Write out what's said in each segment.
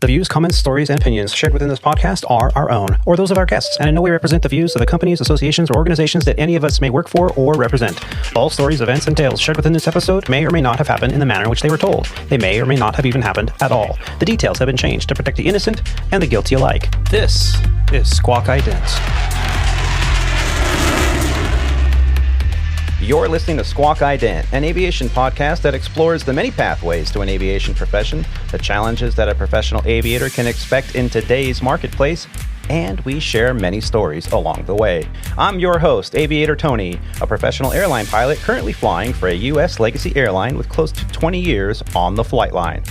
The views, comments, stories, and opinions shared within this podcast are our own, or those of our guests, and in no way represent the views of the companies, associations, or organizations that any of us may work for or represent. All stories, events, and tales shared within this episode may or may not have happened in the manner in which they were told. They may or may not have even happened at all. The details have been changed to protect the innocent and the guilty alike. This is Squawk Ident. You're listening to Squawk Ident, an aviation podcast that explores the many pathways to an aviation profession, the challenges that a professional aviator can expect in today's marketplace, and we share many stories along the way. I'm your host, Aviator Tony, a professional airline pilot currently flying for a U.S. legacy airline with close to 20 years on the flight line.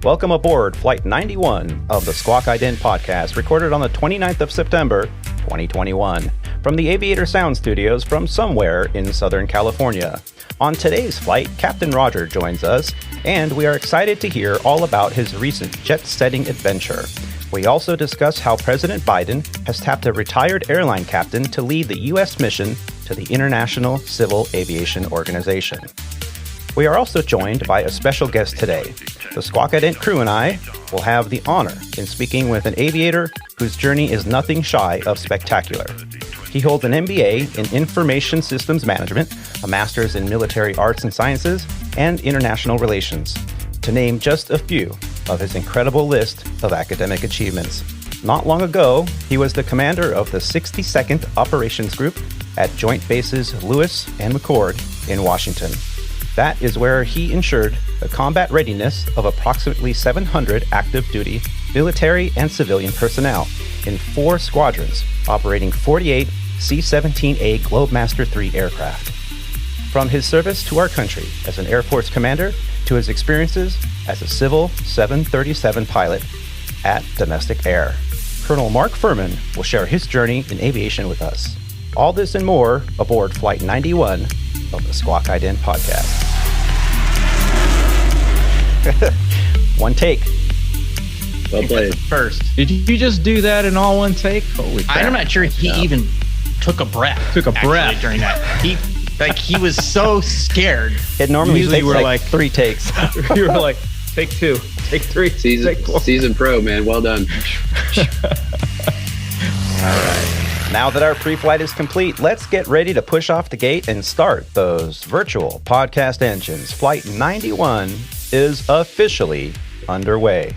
Welcome aboard Flight 91 of the Squawk Ident podcast, recorded on the 29th of September, 2021. From the Aviator Sound Studios from somewhere in Southern California. On today's flight, Captain Roger joins us, and we are excited to hear all about his recent jet-setting adventure. We also discuss how President Biden has tapped a retired airline captain to lead the U.S. mission to the International Civil Aviation Organization. We are also joined by a special guest today. The Squawk Ident crew and I will have the honor in speaking with an aviator whose journey is nothing shy of spectacular. He holds an MBA in Information Systems Management, a Master's in Military Arts and Sciences, and International Relations, to name just a few of his incredible list of academic achievements. Not long ago, he was the commander of the 62nd Operations Group at Joint Bases Lewis and McCord in Washington. That is where he ensured the combat readiness of approximately 700 active duty military and civilian personnel in 4 squadrons operating 48 C-17A Globemaster III aircraft. From his service to our country as an Air Force commander to his experiences as a civil 737 pilot at domestic air, Colonel Mark Fuhrmann will share his journey in aviation with us. All this and more aboard Flight 91 of the Squawk Ident podcast. One take. Well played. First. Did you just do that in all one take? Holy crap. I'm not sure he even took a breath. During that. He was so scared. It normally Usually takes we're like 3 takes. You were like, take 2, take 3, take 4. Season pro, man. Well done. All right. Now that our pre-flight is complete, let's get ready to push off the gate and start those virtual podcast engines. Flight 91 is officially underway.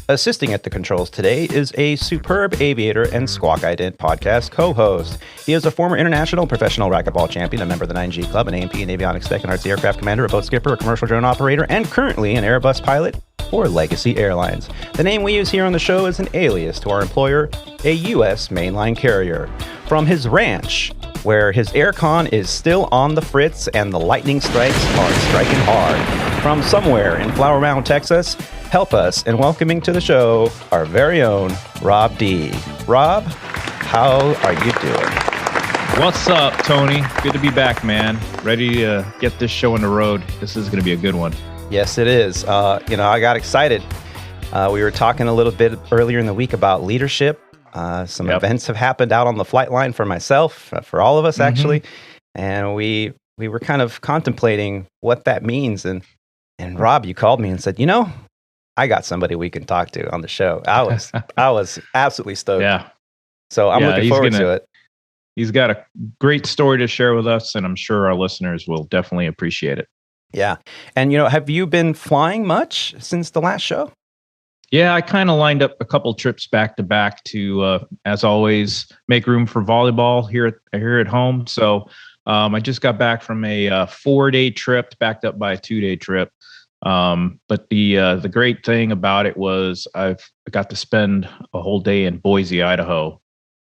Assisting at the controls today is a superb aviator and Squawk Ident podcast co-host. He is a former international professional racquetball champion, a member of the 9G Club, an A&P and avionics tech, an artsy aircraft commander, a boat skipper, a commercial drone operator, and currently an Airbus pilot for Legacy Airlines. The name we use here on the show is an alias to our employer, a U.S. mainline carrier. From his ranch, where his aircon is still on the fritz and the lightning strikes are striking hard. From somewhere in Flower Mound, Texas, help us in welcoming to the show our very own Rob D. Rob, how are you doing? What's up, Tony? Good to be back, man. Ready to get this show on the road. This is going to be a good one. Yes, it is. I got excited. We were talking a little bit earlier in the week about leadership. Some events have happened out on the flight line for myself, for all of us actually, and we were kind of contemplating what that means. And Rob, you called me and said, I got somebody we can talk to on the show. I was absolutely stoked. Yeah. So I'm looking forward to it. He's got a great story to share with us, and I'm sure our listeners will definitely appreciate it. Yeah. And, have you been flying much since the last show? Yeah, I kind of lined up a couple trips back to back to, as always, make room for volleyball here at home. So I just got back from a 4-day trip, backed up by a 2-day trip. But the great thing about it was I got to spend a whole day in Boise, Idaho.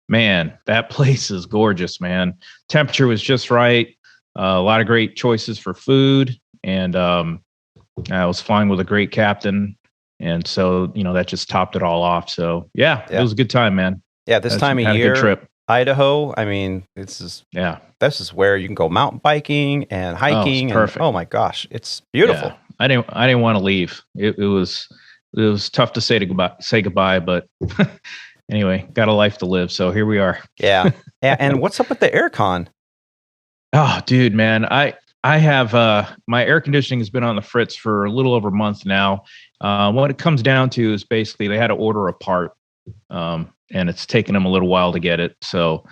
Man, that place is gorgeous, man. Temperature was just right. A lot of great choices for food. And I was flying with a great captain. And so, that just topped it all off. So, yeah, it was a good time, man. Yeah, this time of year, trip. Idaho, I mean, this is where you can go mountain biking and hiking. Perfect. Oh my gosh, it's beautiful. Yeah. I didn't want to leave. It was tough to say goodbye, but anyway, got a life to live. So here we are. Yeah. And what's up with the aircon? Oh, dude, man, I I have my air conditioning has been on the fritz for a little over a month now. What it comes down to is basically they had to order a part, and it's taken them a little while to get it. So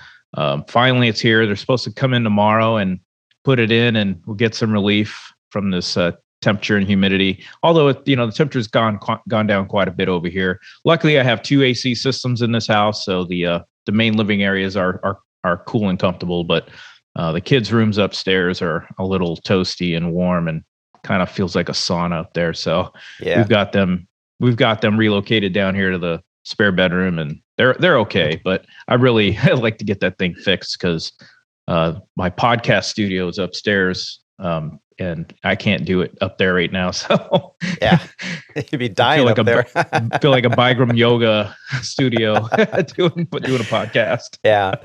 finally, it's here. They're supposed to come in tomorrow and put it in, and we'll get some relief from this temperature and humidity. Although the temperature's gone down quite a bit over here. Luckily, I have 2 AC systems in this house, so the main living areas are cool and comfortable, but the kids' rooms upstairs are a little toasty and warm, and kind of feels like a sauna up there. So Yeah. we've got them relocated down here to the spare bedroom, and they're okay. But I really like to get that thing fixed because my podcast studio is upstairs, and I can't do it up there right now. So Yeah. You'd be dying up there. feel like a Bikram yoga studio doing a podcast. Yeah.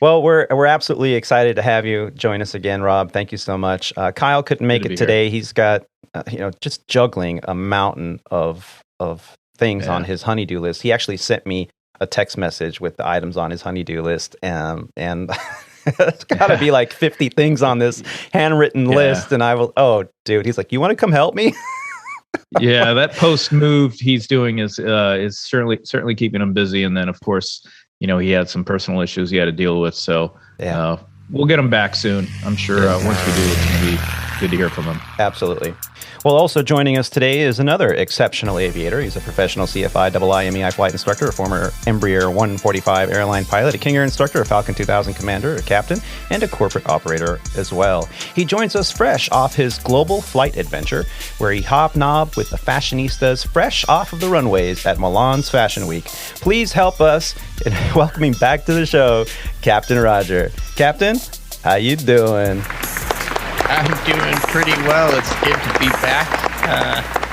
Well, we're absolutely excited to have you join us again, Rob. Thank you so much. Kyle couldn't make it today. Here. He's got just juggling a mountain of things on his honey-do list. He actually sent me a text message with the items on his honey-do list, and it's got to be like 50 things on this handwritten list. And dude, he's like, you want to come help me? Yeah, that post move he's doing is certainly keeping him busy. And then, of course, he had some personal issues he had to deal with. So we'll get him back soon. I'm sure once we do, it's going to be good to hear from him. Absolutely. Well, also joining us today is another exceptional aviator. He's a professional CFI IIMEI flight instructor, a former Embraer 145 airline pilot, a King Air instructor, a Falcon 2000 commander, a captain, and a corporate operator as well. He joins us fresh off his global flight adventure, where he hobnobbed with the fashionistas fresh off of the runways at Milan's Fashion Week. Please help us in welcoming back to the show, Captain Roger. Captain, how you doing? I'm doing pretty well. It's good to be back.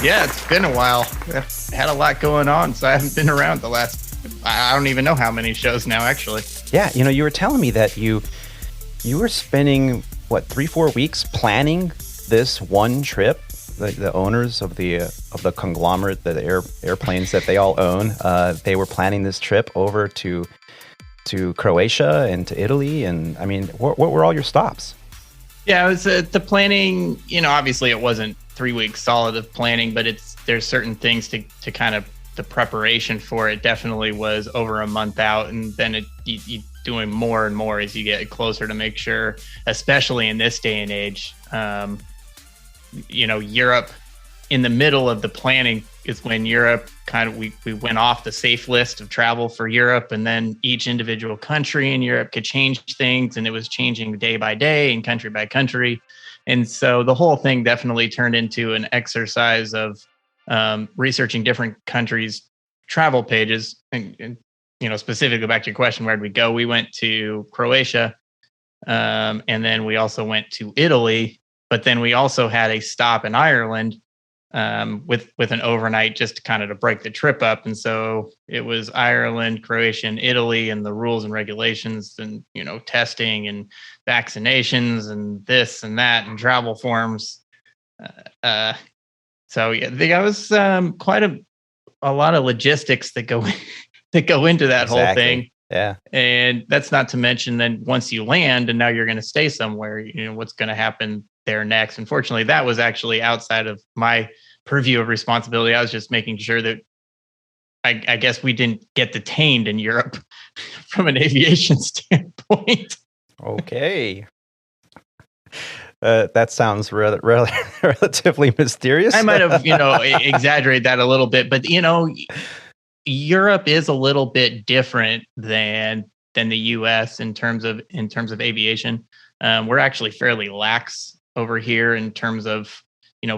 It's been a while. I've had a lot going on, so I haven't been around the last, I don't even know how many shows now, actually. Yeah, you were telling me that you were spending, 3-4 weeks planning this one trip. The owners of the conglomerate, the airplanes that they all own, they were planning this trip over to Croatia and to Italy. And I mean, what were all your stops? Yeah, it was the planning. Obviously it wasn't 3 weeks solid of planning, but there's certain things to kind of the preparation for it definitely was over a month out, and then you doing more and more as you get closer to make sure, especially in this day and age. Europe, in the middle of the planning is when Europe we went off the safe list of travel for Europe, and then each individual country in Europe could change things, and it was changing day by day and country by country. And so the whole thing definitely turned into an exercise of researching different countries' travel pages. And specifically back to your question, where did we go? We went to Croatia, and then we also went to Italy, but then we also had a stop in Ireland with an overnight just to break the trip up. And so it was Ireland, Croatia, and Italy, and the rules and regulations and, testing and vaccinations and this and that and travel forms. So yeah, there was quite a lot of logistics that go into that whole thing. Yeah. And that's not to mention then once you land and now you're going to stay somewhere, what's going to happen there next. Unfortunately, that was actually outside of my purview of responsibility. I was just making sure that I guess we didn't get detained in Europe from an aviation standpoint. Okay. That sounds relatively mysterious. I might have, exaggerated that a little bit, but Europe is a little bit different than the US in terms of aviation. We're actually fairly lax over here in terms of,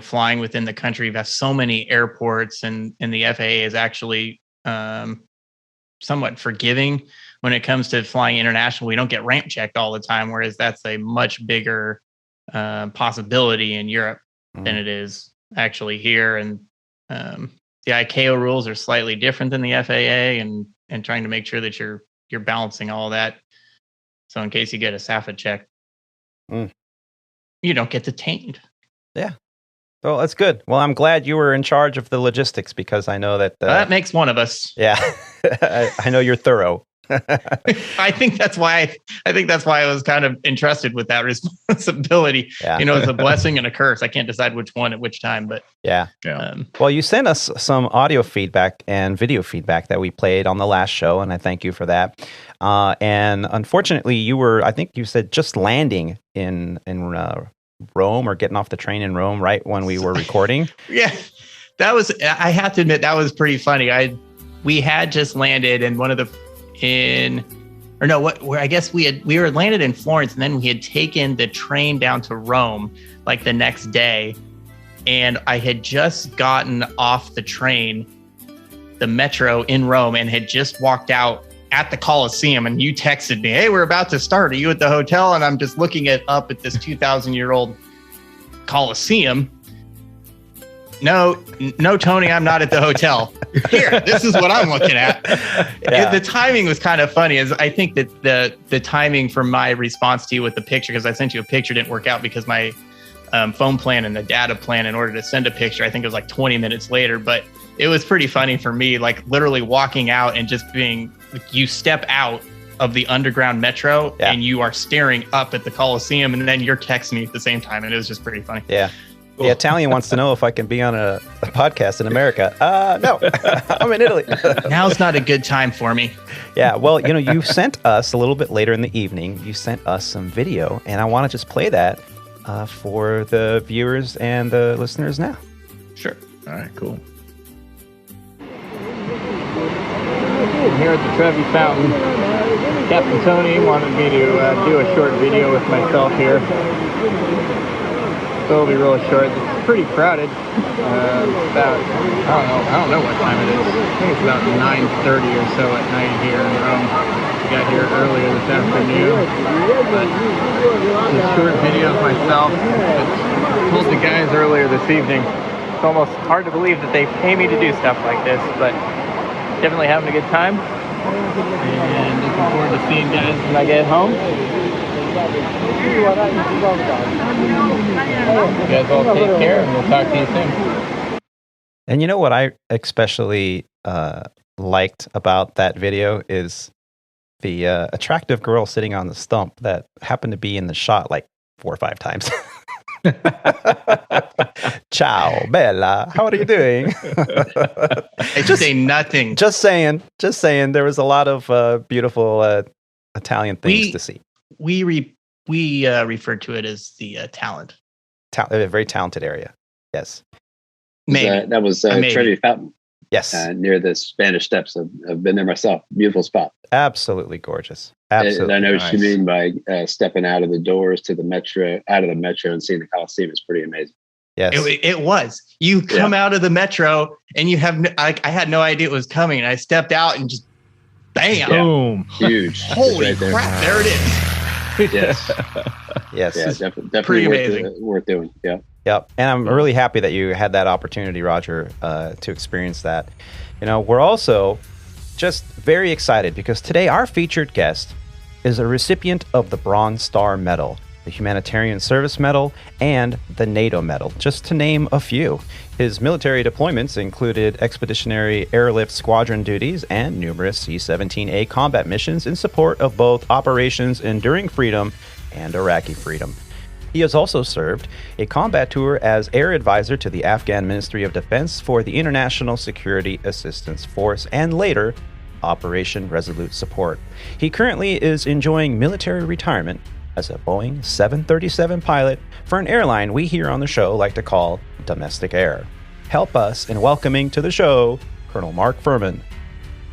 flying within the country. We have so many airports, and the FAA is actually somewhat forgiving when it comes to flying international. We don't get ramp checked all the time, whereas that's a much bigger possibility in Europe than it is actually here. And the ICAO rules are slightly different than the FAA, and trying to make sure that you're balancing all that. So in case you get a SAFA check, you don't get detained. Yeah. Well, that's good. Well, I'm glad you were in charge of the logistics, because I know that... that makes one of us. Yeah. I know you're thorough. I think that's why I was kind of entrusted with that responsibility. Yeah. It's a blessing and a curse. I can't decide which one at which time, but yeah. Well, you sent us some audio feedback and video feedback that we played on the last show, and I thank you for that. And unfortunately, I think you said just landing in Rome, or getting off the train in Rome right when we were recording. Yeah, I have to admit, that was pretty funny. We had just landed in I guess we were landed in Florence, and then we had taken the train down to Rome like the next day. And I had just gotten off the train, the metro in Rome, and had just walked out at the Coliseum, and you texted me, "Hey, we're about to start. Are you at the hotel?" And I'm just looking up at this 2,000-year-old Coliseum. No, Tony, I'm not at the hotel. Here, this is what I'm looking at. Yeah. The timing was kind of funny. As I think that the timing for my response to you with the picture, because I sent you a picture, didn't work out because my phone plan and the data plan, in order to send a picture, I think it was like 20 minutes later. But it was pretty funny for me, like literally walking out and just being, you step out of the underground metro and you are staring up at the Coliseum, and then you're texting me at the same time, and it was just pretty funny. Yeah. The Italian wants to know if I can be on a podcast in America. No, I'm in Italy. Now's not a good time for me. Yeah, well, you sent us a little bit later in the evening, you sent us some video, and I want to just play that for the viewers and the listeners now. Sure. All right, cool. Here at the Trevi Fountain, Captain Tony wanted me to do a short video with myself here. So it'll be really short. It's pretty crowded. About, I don't know what time it is. I think it's about 9:30 or so at night here in Rome. We got here earlier this afternoon. But it's a short video of myself. I told the guys earlier this evening, it's almost hard to believe that they pay me to do stuff like this, but definitely having a good time. And looking forward to seeing guys when I get home. You guys all take care, and we'll talk to you soon. And you know what I especially liked about that video is the attractive girl sitting on the stump that happened to be in the shot like 4 or 5 times. Ciao, Bella. How are you doing? I just say nothing. Just saying. There was a lot of beautiful Italian things to see. We refer to it as the talent. A very talented area. Yes. Maybe. That was Trevi Fountain. Yes. Near the Spanish Steps. I've been there myself. Beautiful spot. Absolutely gorgeous. Absolutely. And I know nice. what you mean by stepping out of the doors to the metro, and seeing the Coliseum is pretty amazing. Yes. It was. You come out of the metro and you have, I had no idea it was coming. And I stepped out and just bam. Boom. Huge. Holy right crap. There it is. Yes. Yes. Yeah, definitely pretty amazing. Worth doing. Yeah. Yep. And I'm really happy that you had that opportunity, Roger, to experience that. We're also just very excited because today our featured guest is a recipient of the Bronze Star Medal, the Humanitarian Service Medal, and the NATO Medal, just to name a few. His military deployments included expeditionary airlift squadron duties and numerous C-17A combat missions in support of both Operations Enduring Freedom and Iraqi Freedom. He has also served a combat tour as air advisor to the Afghan Ministry of Defense for the International Security Assistance Force and later Operation Resolute Support. He currently is enjoying military retirement as a Boeing 737 pilot for an airline we here on the show like to call Domestic Air. Help us in welcoming to the show Colonel Mark Fuhrmann.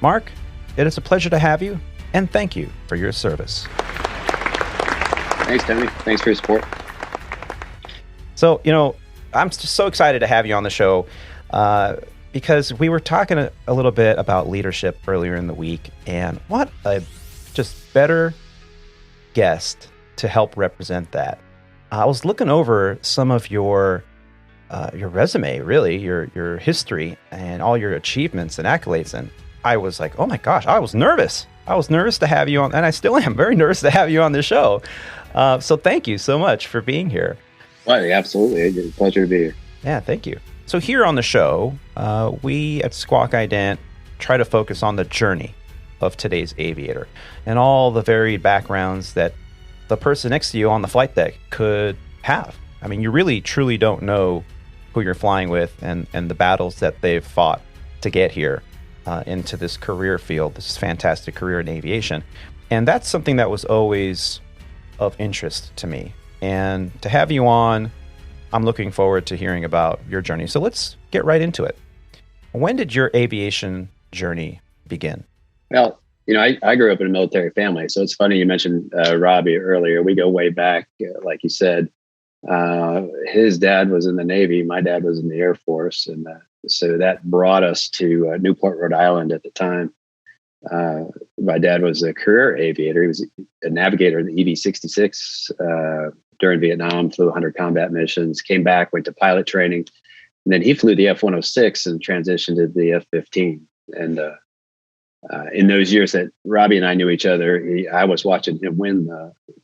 Mark, it is a pleasure to have you, and thank you for your service. Thanks, Tony. Thanks for your support. So, I'm just so excited to have you on the show because we were talking a little bit about leadership earlier in the week, and what a just better guest to help represent that. I was looking over some of your resume, really, your history and all your achievements and accolades, and I was like, oh my gosh, I was nervous. I was nervous to have you on, and I still am very nervous to have you on the show. So thank you so much for being here. Well, absolutely. It's a pleasure to be here. Yeah, thank you. So here on the show, we at Squawk Ident try to focus on the journey of today's aviator and all the varied backgrounds that the person next to you on the flight deck could have. I mean, you really truly don't know who you're flying with and the battles that they've fought to get here into this career field, this fantastic career in aviation. And that's something that was always of interest to me. And to have you on, I'm looking forward to hearing about your journey. So let's get right into it. When did your aviation journey begin? Well, I grew up in a military family, so it's funny you mentioned Robbie earlier. We go way back, like you said. His dad was in the Navy. My dad was in the Air Force, and so that brought us to Newport, Rhode Island at the time. My dad was a career aviator. He was a navigator in the EV-66 during Vietnam, flew 100 combat missions, came back, went to pilot training, and then he flew the F-106 and transitioned to the F-15. And in those years that Robbie and I knew each other, I was watching him win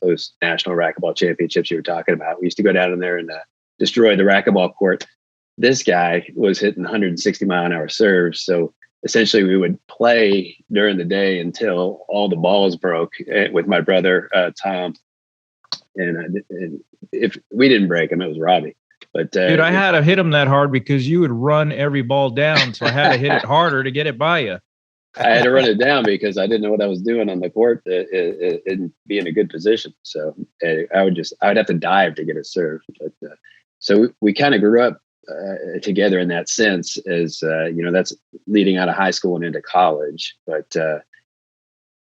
those national racquetball championships you were talking about. We used to go down in there and destroy the racquetball court. This guy was hitting 160 mile an hour serves. So essentially we would play during the day until all the balls broke with my brother, Tom. And if we didn't break him, it was Robbie. But dude, I had to hit him that hard because you would run every ball down. So I had to hit it harder to get it by you. I had to run it down because I didn't know what I was doing on the court and be in a good position. So I would have to dive to get a serve. But so we kind of grew up together in that sense as, that's leading out of high school and into college. But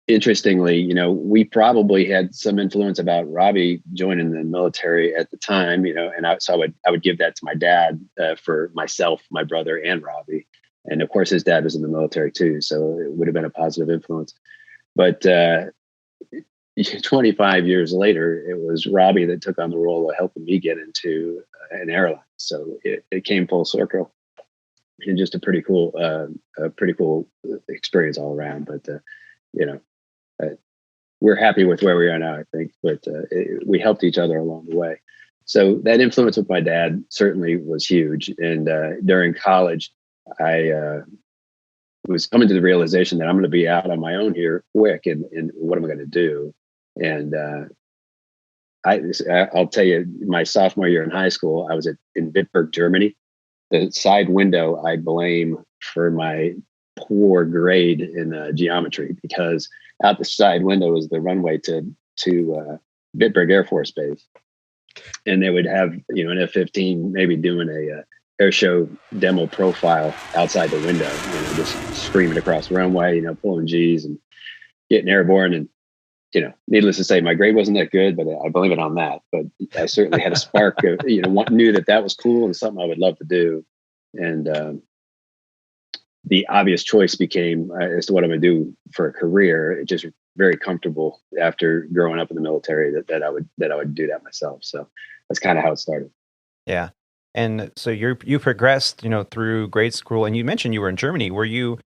interestingly, we probably had some influence about Robbie joining the military at the time, and so I would give that to my dad for myself, my brother, and Robbie. And of course, his dad was in the military too, so it would have been a positive influence. But 25 years later, it was Robbie that took on the role of helping me get into an airline. So it came full circle, and just a pretty cool experience all around. But we're happy with where we are now, I think. But we helped each other along the way. So that influence with my dad certainly was huge. And during college, I was coming to the realization that I'm going to be out on my own here quick, and what am I going to do? And I'll tell you, my sophomore year in high school, I was in Wittenberg, Germany. The side window I blame for my poor grade in geometry, because out the side window was the runway to Wittenberg Air Force Base, and they would have an F-15 maybe doing a air show demo profile outside the window, just screaming across the runway, pulling G's and getting airborne. And, needless to say, my grade wasn't that good, but I blame it on that. But I certainly had a spark of, knew that was cool and something I would love to do. And the obvious choice became as to what I'm going to do for a career. It just very comfortable after growing up in the military that I would do that myself. So that's kind of how it started. Yeah. And so you progressed, through grade school, and you mentioned you were in Germany. Were you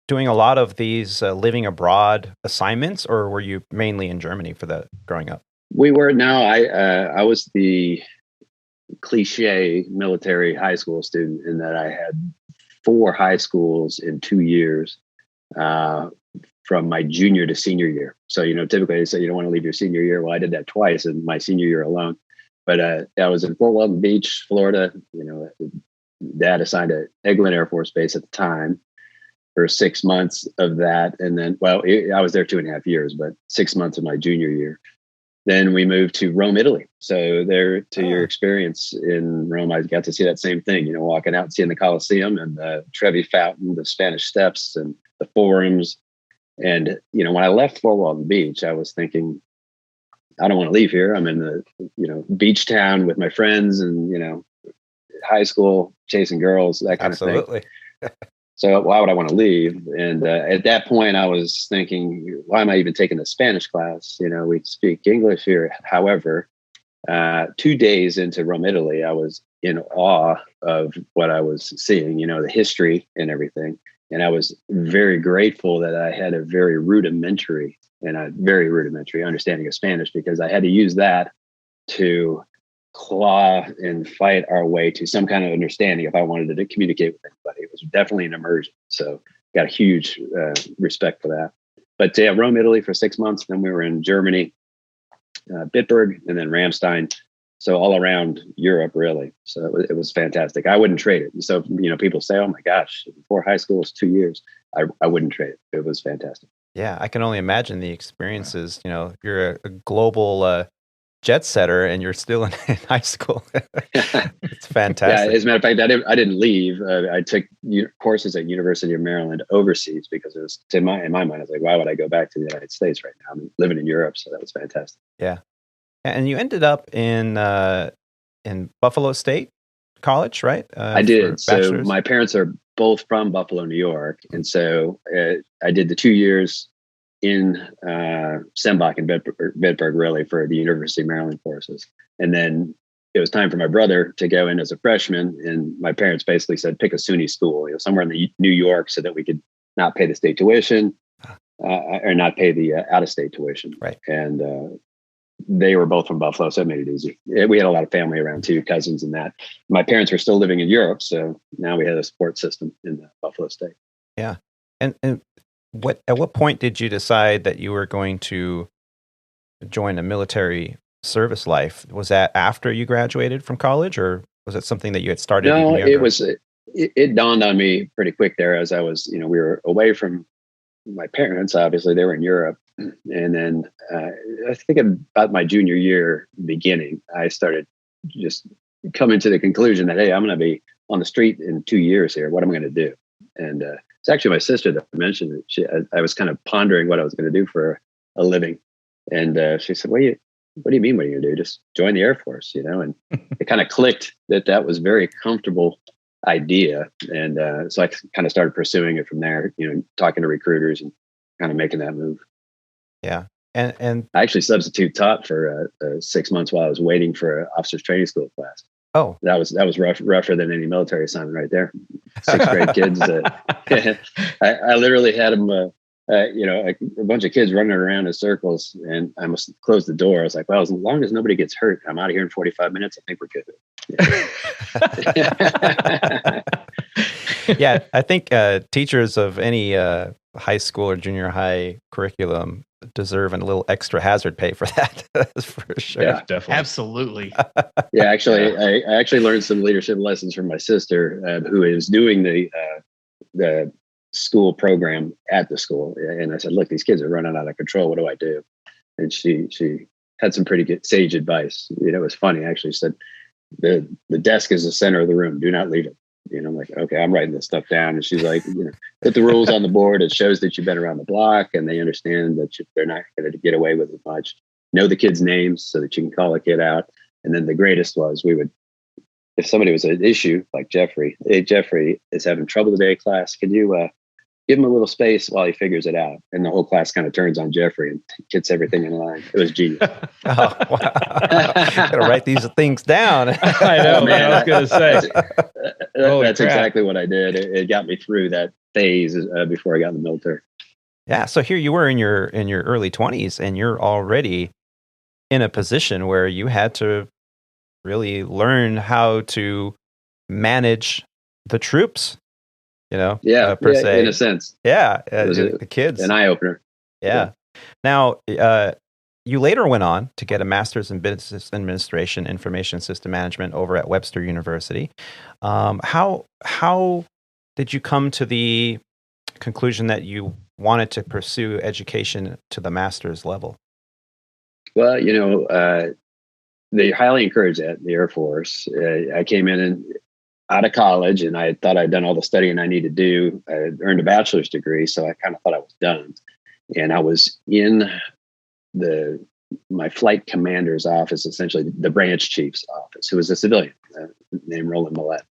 doing a lot of these living abroad assignments, or were you mainly in Germany for that growing up? We were. No, I was the cliche military high school student in that I had 4 high schools in 2 years from my junior to senior year. So, typically they say you don't want to leave your senior year. Well, I did that twice in my senior year alone. But I was in Fort Walton Beach, Florida. Dad assigned to Eglin Air Force Base at the time for 6 months of that. And then, I was there 2.5 years, but 6 months of my junior year. Then we moved to Rome, Italy. So there, to your experience in Rome, I got to see that same thing, walking out and seeing the Colosseum and the Trevi Fountain, the Spanish Steps and the forums. And, when I left Fort Walton Beach, I was thinking, I don't want to leave here. I'm in the, beach town with my friends and, high school, chasing girls, that kind of thing. Absolutely. So why would I want to leave? And at that point, I was thinking, why am I even taking a Spanish class? We speak English here. However, 2 days into Rome, Italy, I was in awe of what I was seeing, the history and everything. And I was very grateful that I had a very rudimentary understanding of Spanish, because I had to use that to claw and fight our way to some kind of understanding if I wanted to communicate with anybody. It was definitely an immersion. So got a huge respect for that. But yeah, Rome, Italy for 6 months. Then we were in Germany, Bitburg, and then Ramstein. So all around Europe, really. So it was fantastic. I wouldn't trade it. So, people say, oh my gosh, before high school was 2 years. I wouldn't trade it. It was fantastic. Yeah, I can only imagine the experiences. You're a global jet setter and you're still in high school. It's fantastic. Yeah, as a matter of fact, I didn't leave. I took courses at University of Maryland overseas because it was, in my mind, I was like, why would I go back to the United States right now? I'm living in Europe, so that was fantastic. Yeah. And you ended up in Buffalo State College, right? I did. So my parents are both from Buffalo, New York. And so I did the 2 years in Sembach and Bitburg, really, for the University of Maryland courses. And then it was time for my brother to go in as a freshman. And my parents basically said, pick a SUNY school, somewhere in New York, so that we could not pay the state tuition or not pay the out-of-state tuition. Right. And they were both from Buffalo, so it made it easy. We had a lot of family around too, cousins and that. My parents were still living in Europe, so now we had a support system in Buffalo State. Yeah. And at what point did you decide that you were going to join a military service life? Was that after you graduated from college, or was it something that you had started? No, it was. It dawned on me pretty quick there as I was, we were away from my parents. Obviously, they were in Europe. And then I think about my junior year beginning, I started just coming to the conclusion that, hey, I'm going to be on the street in 2 years here. What am I going to do? And it's actually my sister that mentioned it. I was kind of pondering what I was going to do for a living. And she said, what do you mean, what are you going to do? Just join the Air Force, And it kind of clicked that was very comfortable idea. And so I kind of started pursuing it from there, talking to recruiters and kind of making that move. Yeah. And I actually substitute taught for 6 months while I was waiting for an officers training school class. Oh, that was rougher than any military assignment right there. 6th grade kids. I literally had them, a bunch of kids running around in circles, and I must close the door. I was like, well, as long as nobody gets hurt, I'm out of here in 45 minutes. I think we're good. Yeah, I think teachers of any high school or junior high curriculum deserve a little extra hazard pay for that. For sure. Yeah, definitely. Absolutely. Yeah, actually, I actually learned some leadership lessons from my sister, who is doing the school program at the school. And I said, look, these kids are running out of control. What do I do? And she had some pretty good sage advice. It was funny. Actually, she said, the desk is the center of the room. Do not leave it. I'm like, okay, I'm writing this stuff down. And she's like, put the rules on the board. It shows that you've been around the block and they understand that they're not going to get away with it much. Know the kids' names so that you can call a kid out. And then the greatest was if somebody was an issue like Jeffrey, hey, Jeffrey is having trouble today, class. Can you give him a little space while he figures it out? And the whole class kind of turns on Jeffrey and gets everything in line. It was genius. Oh, wow. Gotta write these things down. I know, man. I was going to say. That's exactly what I did. It got me through that phase before I got in the military. Yeah. So here you were in your early 20s, and you're already in a position where you had to really learn how to manage the troops. Per se, in a sense. Yeah, the kids. An eye opener. Yeah. Now, you later went on to get a master's in business administration, information system management over at Webster University. How did you come to the conclusion that you wanted to pursue education to the master's level? Well, they highly encourage that, the Air Force. I came in out of college, and I thought I'd done all the studying I needed to do. I earned a bachelor's degree, so I kind of thought I was done. And I was in my flight commander's office, essentially the branch chief's office, who was a civilian named Roland Millette.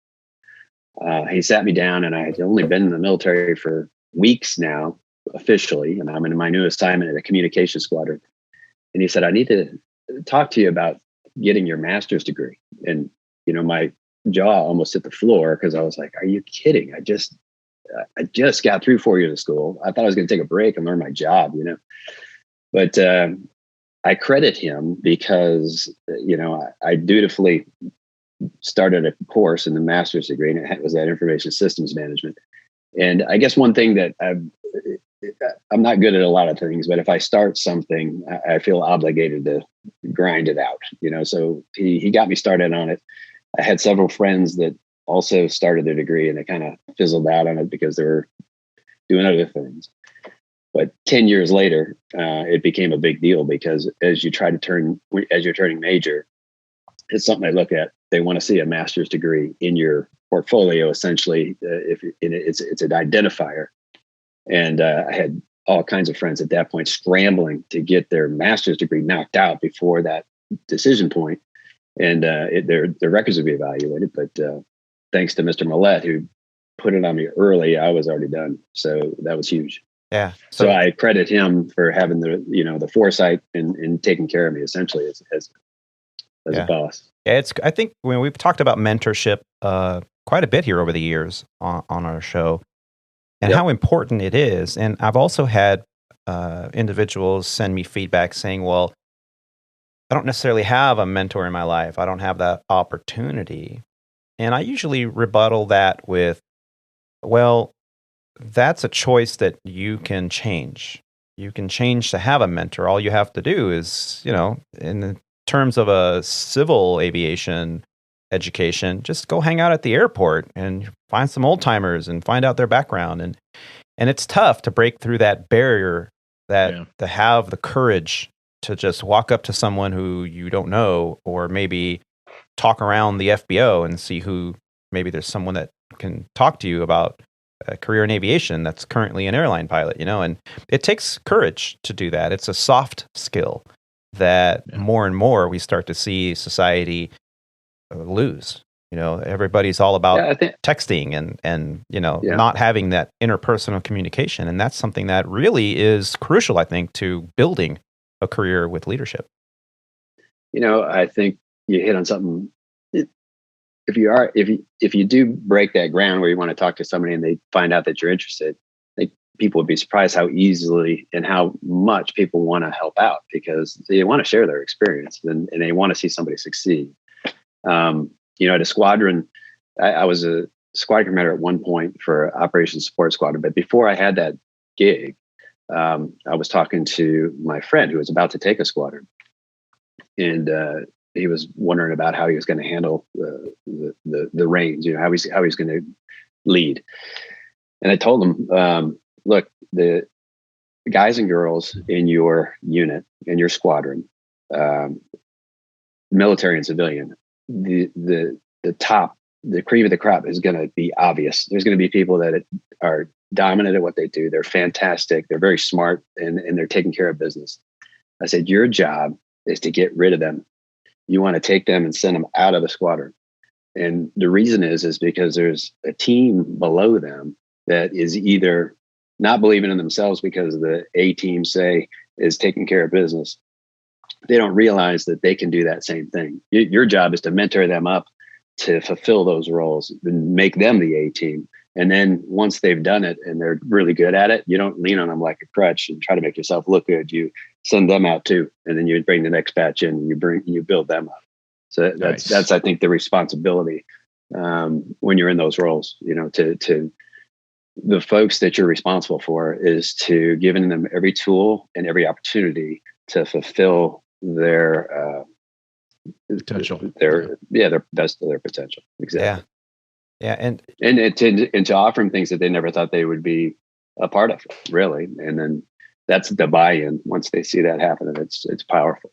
He sat me down, and I had only been in the military for weeks now, officially, and I'm in my new assignment at a communication squadron. And he said, I need to talk to you about getting your master's degree. And, my jaw almost hit the floor because I was like, are you kidding? I just got through 4 years of school. I thought I was going to take a break and learn my job, But I credit him because, I dutifully started a course in the master's degree, and it was that information systems management. And I guess one thing that I'm not good at a lot of things, but if I start something, I feel obligated to grind it out, so he got me started on it. I had several friends that also started their degree, and they kind of fizzled out on it because they were doing other things. But 10 years later, it became a big deal, because as you're turning major, it's something I look at. They want to see a master's degree in your portfolio, essentially. It's an identifier. And I had all kinds of friends at that point scrambling to get their master's degree knocked out before that decision point. And their records would be evaluated. But thanks to Mr. Millette, who put it on me early, I was already done. So that was huge. Yeah. So I credit him for having the foresight and taking care of me, essentially, as a boss. Yeah, I think when we've talked about mentorship quite a bit here over the years on our show, and how important it is. And I've also had individuals send me feedback saying, well, I don't necessarily have a mentor in my life. I don't have that opportunity. And I usually rebuttal that with, well, that's a choice that you can change. You can change to have a mentor. All you have to do is, in the terms of a civil aviation education, just go hang out at the airport and find some old timers and find out their background. And it's tough to break through that barrier, to have the courage to just walk up to someone who you don't know, or maybe talk around the FBO and see who, maybe there's someone that can talk to you about a career in aviation that's currently an airline pilot, and it takes courage to do that. It's a soft skill that more and more we start to see society lose. Everybody's all about texting and not having that interpersonal communication. And that's something that really is crucial, I think, to building a career with leadership. I think you hit on something. If you do break that ground where you want to talk to somebody and they find out that you're interested, I think people would be surprised how easily and how much people want to help out, because they want to share their experience and they want to see somebody succeed. At a squadron, I was a squadron commander at one point for Operations Support Squadron. But before I had that gig, I was talking to my friend who was about to take a squadron. And he was wondering about how he was going to handle the reins, how he's going to lead. And I told him, look, the guys and girls in your unit, in your squadron, military and civilian, the cream of the crop is going to be obvious. There's going to be people that are dominant at what they do. They're fantastic. They're very smart, and they're taking care of business. I said, your job is to get rid of them. You want to take them and send them out of the squadron. And the reason is because there's a team below them that is either not believing in themselves because the A team, say, is taking care of business. They don't realize that they can do that same thing. Your job is to mentor them up to fulfill those roles and make them the A team. And then once they've done it and they're really good at it, you don't lean on them like a crutch and try to make yourself look good. You send them out too, and then you bring the next batch in and you build them up. So that's I think the responsibility when you're in those roles. To the folks that you're responsible for is to giving them every tool and every opportunity to fulfill their potential. Their best of their potential. Exactly. Yeah, and to offer them things that they never thought they would be a part of, really. And then that's the buy-in. Once they see that happening, it's powerful.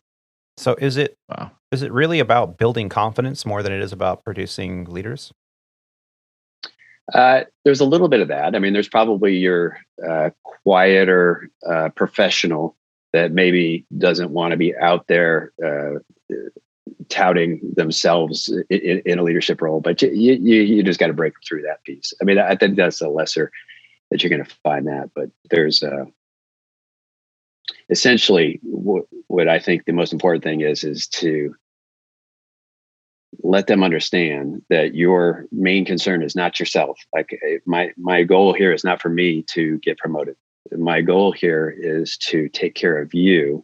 So is it really about building confidence more than it is about producing leaders? There's a little bit of that. I mean, there's probably your quieter professional that maybe doesn't want to be out there touting themselves in a leadership role, but you just got to break through that piece. I mean, I think that's the lesser that you're going to find that, but there's essentially what I think the most important thing is to let them understand that your main concern is not yourself. Like my goal here is not for me to get promoted. My goal here is to take care of you.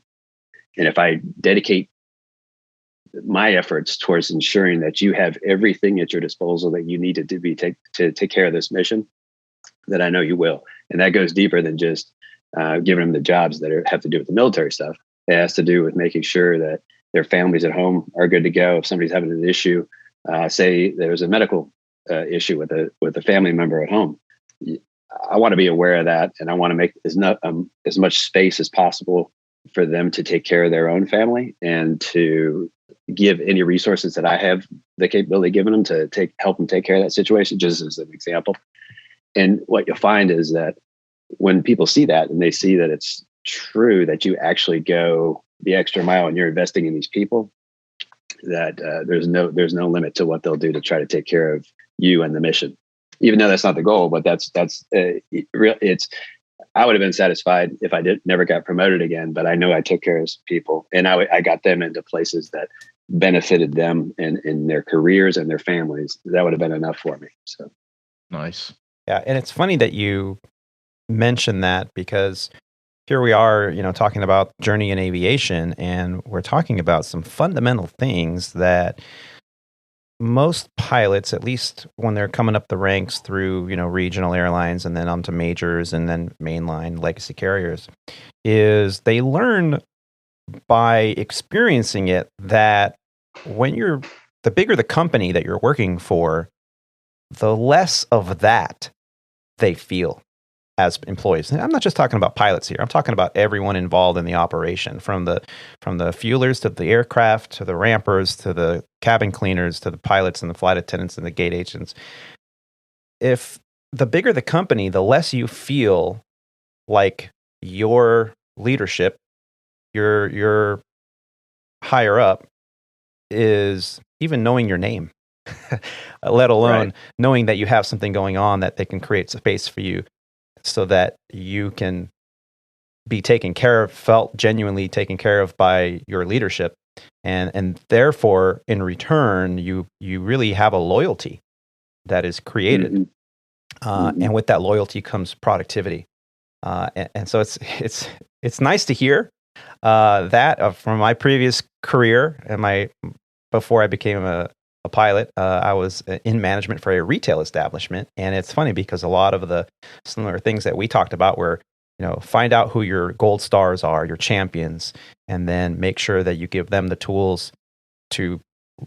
And if I dedicate my efforts towards ensuring that you have everything at your disposal that you need to take care of this mission, that I know you will. And that goes deeper than just giving them the jobs that have to do with the military stuff. It has to do with making sure that their families at home are good to go. If somebody's having an issue, say there's a medical issue with a family member at home, I want to be aware of that, and I want to make as much space as possible for them to take care of their own family and to give any resources that I have the capability of giving them to help them take care of that situation, just as an example. And what you'll find is that when people see that and they see that it's true that you actually go the extra mile and you're investing in these people, that there's no limit to what they'll do to try to take care of you and the mission. Even though that's not the goal, but that's real. I would have been satisfied if I never got promoted again, but I know I took care of people, and I got them into places that benefited them in their careers and their families. That would have been enough for me. So nice. Yeah, and it's funny that you mentioned that, because here we are, talking about journey in aviation, and we're talking about some fundamental things that most pilots, at least when they're coming up the ranks through, regional airlines and then onto majors and then mainline legacy carriers, is they learn by experiencing it that the bigger the company that you're working for, the less of that they feel as employees. And I'm not just talking about pilots here. I'm talking about everyone involved in the operation, from the fuelers to the aircraft, to the rampers, to the cabin cleaners, to the pilots and the flight attendants and the gate agents. If the bigger the company, the less you feel like your leadership, your higher up, is even knowing your name, let alone knowing that you have something going on, that they can create space for you so that you can be taken care of, felt genuinely taken care of by your leadership. And therefore, in return, you really have a loyalty that is created. And with that loyalty comes productivity. And so it's nice to hear that from my previous career and before I became a pilot, I was in management for a retail establishment. And it's funny because a lot of the similar things that we talked about were, find out who your gold stars are, your champions, and then make sure that you give them the tools to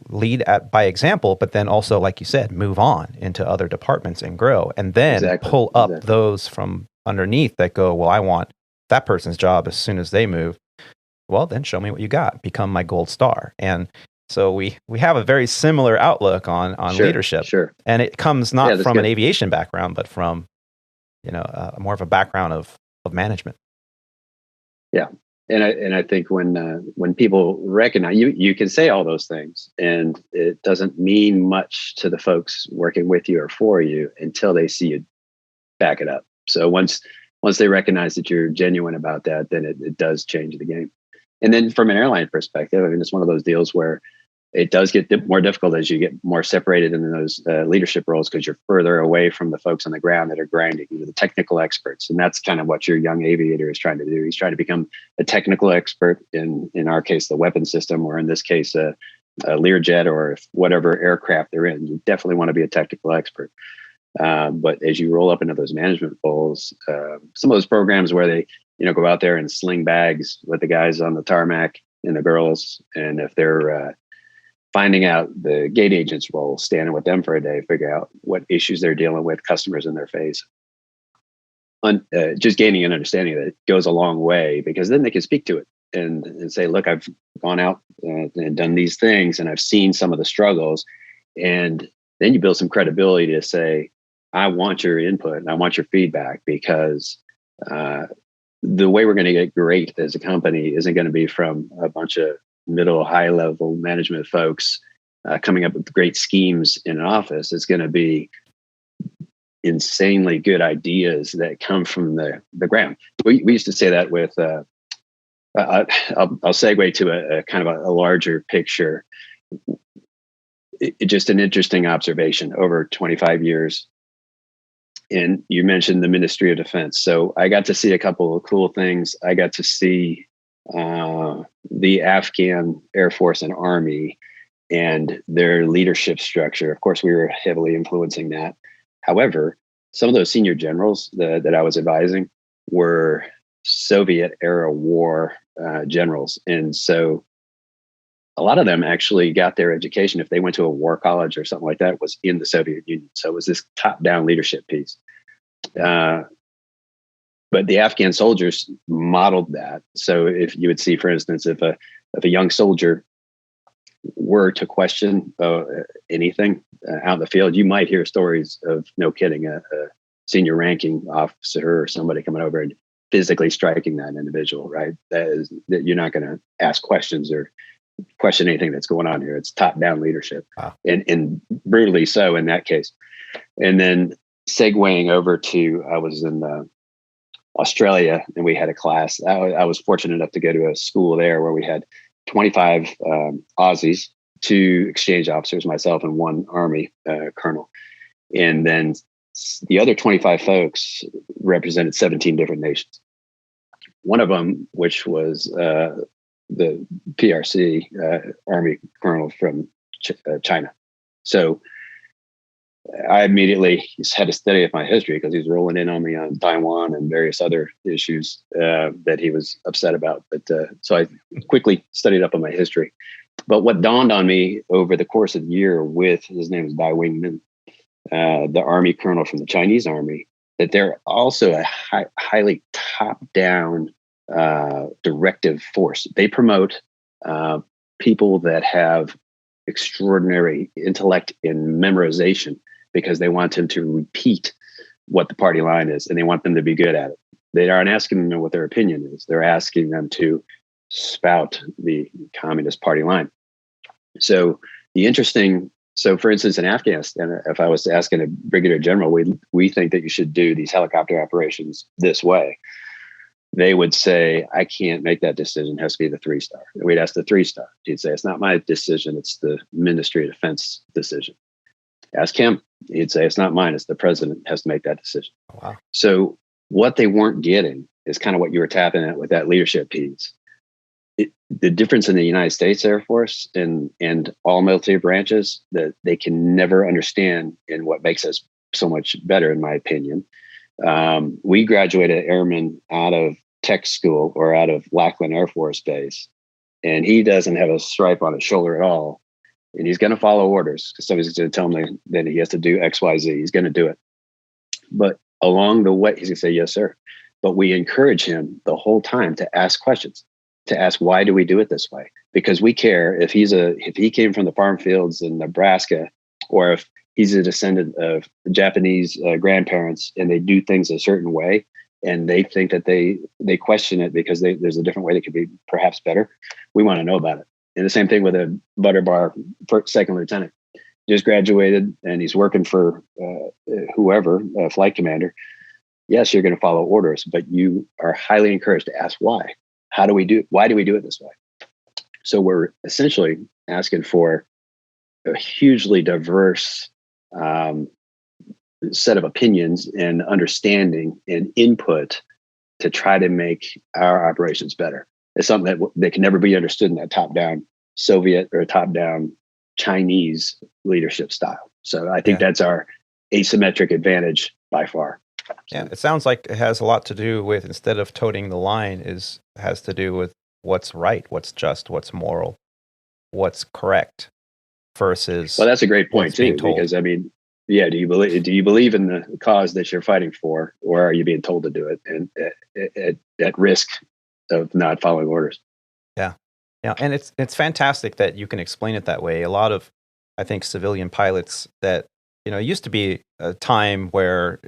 lead by example, but then also, like you said, move on into other departments and grow, and then pull up those from underneath that go, well, I want that person's job as soon as they move. Well, then show me what you got. Become my gold star. And so we have a very similar outlook on leadership. Sure. And it comes not from an aviation background, but from, more of a background of management. Yeah. And I think when people recognize you can say all those things, and it doesn't mean much to the folks working with you or for you until they see you back it up. So once they recognize that you're genuine about that, then it does change the game. And then from an airline perspective, I mean, it's one of those deals where it does get more difficult as you get more separated in those leadership roles, because you're further away from the folks on the ground that are grinding, the technical experts. And that's kind of what your young aviator is trying to do. He's trying to become a technical expert in our case, the weapon system, or in this case, a Learjet, or whatever aircraft they're in. You definitely want to be a technical expert. But as you roll up into those management roles, some of those programs where they, go out there and sling bags with the guys on the tarmac and the girls, and if they're finding out the gate agent's role, standing with them for a day, figure out what issues they're dealing with, customers in their face. Just gaining an understanding of it goes a long way, because then they can speak to it and say, look, I've gone out and done these things, and I've seen some of the struggles. And then you build some credibility to say, I want your input and I want your feedback, because the way we're going to get great as a company isn't going to be from a bunch of middle, high level management folks coming up with great schemes in an office. It's going to be insanely good ideas that come from the ground. We used to say that with, I'll segue to a kind of a larger picture. Just an interesting observation over 25 years. And you mentioned the Ministry of Defense. So I got to see a couple of cool things. I got to see the Afghan Air Force and Army and their leadership structure. Of course, we were heavily influencing that. However, some of those senior generals that I was advising were Soviet era war generals. And so a lot of them actually got their education, if they went to a war college or something like that, was in the Soviet Union. So it was this top-down leadership piece. But the Afghan soldiers modeled that. So if you would see, for instance, if a young soldier were to question anything out in the field, you might hear stories of, no kidding, a senior ranking officer or somebody coming over and physically striking that individual, right? That you're not going to ask questions or question anything that's going on here. It's top-down leadership. Wow. And brutally so in that case. And then segueing over to, I was in Australia, and we had a class. I was fortunate enough to go to a school there where we had 25 Aussies, 2 exchange officers, myself, and 1 Army colonel. And then the other 25 folks represented 17 different nations. One of them, which was the PRC Army colonel from China. So I immediately had to study up my history because he was rolling in on me on Taiwan and various other issues that he was upset about. But so I quickly studied up on my history. But what dawned on me over the course of the year with, his name is Dai Wingmin, the Army colonel from the Chinese Army, that they're also a highly top-down directive force. They promote people that have extraordinary intellect in memorization because they want them to repeat what the party line is, and they want them to be good at it. They aren't asking them what their opinion is. They're asking them to spout the Communist Party line. So for instance, in Afghanistan, if I was asking a brigadier general, we think that you should do these helicopter operations this way, they would say, I can't make that decision. It has to be the 3-star. We'd ask the 3-star. He'd say, it's not my decision. It's the Ministry of Defense decision. Ask him. He'd say, it's not mine. It's the president has to make that decision. Wow. So what they weren't getting is kind of what you were tapping at with that leadership piece. The difference in the United States Air Force and all military branches that they can never understand, and what makes us so much better, in my opinion. We graduated airmen out of tech school or out of Lackland Air Force Base, and he doesn't have a stripe on his shoulder at all. And he's going to follow orders because somebody's going to tell him that he has to do X, Y, Z. He's going to do it. But along the way, he's going to say, yes, sir. But we encourage him the whole time to ask questions, to ask, why do we do it this way? Because we care if he came from the farm fields in Nebraska, or if he's a descendant of Japanese grandparents and they do things a certain way, and they think that they question it because there's a different way that could be perhaps better. We want to know about it. And the same thing with a butter bar second lieutenant. Just graduated and he's working for whoever, flight commander. Yes, you're going to follow orders, but you are highly encouraged to ask why. Why do we do it this way? So we're essentially asking for a hugely diverse set of opinions and understanding and input to try to make our operations better. It's something that can never be understood in that top-down Soviet or top-down Chinese leadership style. So I think that's our asymmetric advantage by far. Yeah, it sounds like it has a lot to do with, instead of toting the line, has to do with what's right, what's just, what's moral, what's correct, versus. Well, that's a great point too, because I mean, yeah, do you believe in the cause that you're fighting for, or are you being told to do it and at risk of not following orders? Yeah, and it's fantastic that you can explain it that way. A lot of, I think, civilian pilots that, it used to be a time where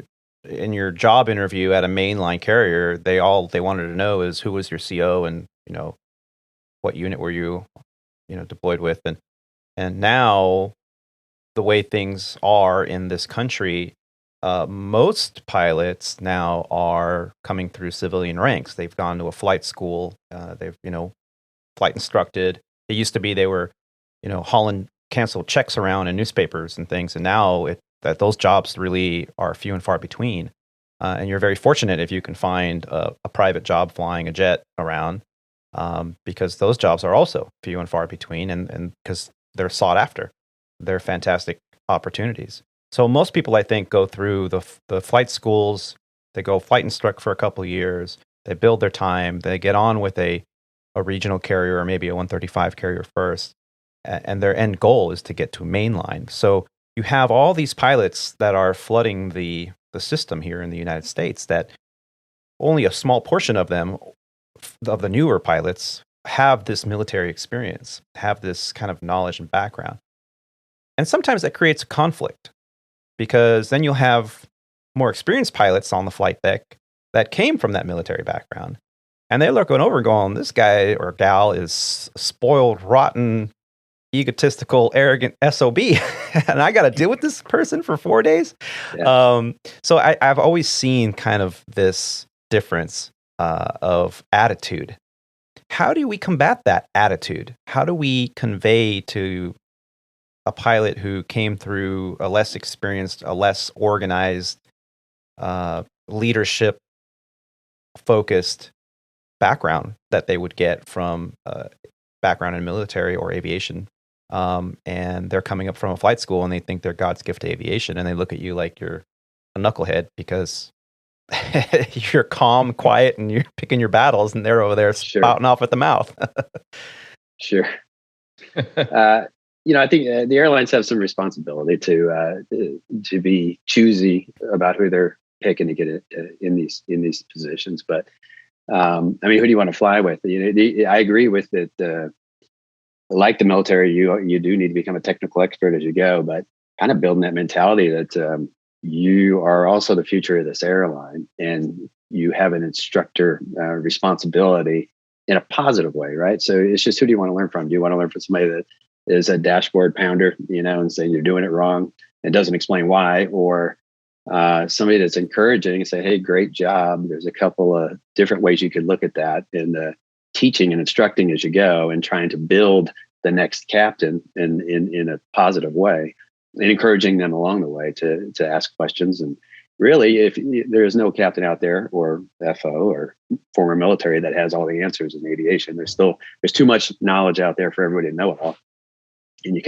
in your job interview at a mainline carrier, they wanted to know is who was your CO and, what unit were you, deployed with. And now the way things are in this country, most pilots now are coming through civilian ranks. They've gone to a flight school. They've, flight instructed. It used to be they were, hauling canceled checks around in newspapers and things. And now that those jobs really are few and far between. And you're very fortunate if you can find a private job flying a jet around, because those jobs are also few and far between, and because they're sought after. They're fantastic opportunities. So most people, I think, go through the flight schools. They go flight instruct for a couple of years. They build their time. They get on with a regional carrier or maybe a 135 carrier first. And their end goal is to get to mainline. So you have all these pilots that are flooding the system here in the United States that only a small portion of them, of the newer pilots, have this military experience, have this kind of knowledge and background. And sometimes that creates a conflict because then you'll have more experienced pilots on the flight deck that came from that military background. And they're looking over and going, this guy or gal is spoiled, rotten, egotistical, arrogant SOB. And I got to deal with this person for 4 days. Yeah. So I've always seen kind of this difference of attitude. How do we combat that attitude? How do we convey to a pilot who came through a less experienced, a less organized, leadership focused background that they would get from background in military or aviation, and they're coming up from a flight school and they think they're God's gift to aviation, and they look at you like you're a knucklehead because you're calm, quiet, and you're picking your battles, and they're over there spouting off at the mouth. Sure. I think the airlines have some responsibility to be choosy about who they're picking to get in these positions. But who do you want to fly with? I agree with it. Like the military, you do need to become a technical expert as you go, but kind of building that mentality that you are also the future of this airline, and you have an instructor responsibility in a positive way, right? So it's just, who do you want to learn from? Do you want to learn from somebody that is a dashboard pounder, and saying you're doing it wrong and doesn't explain why, or somebody that's encouraging and say, hey, great job. There's a couple of different ways you could look at that, in teaching and instructing as you go and trying to build the next captain in a positive way, and encouraging them along the way to ask questions. And really, if there is no captain out there or FO or former military that has all the answers in aviation, there's too much knowledge out there for everybody to know it all. And you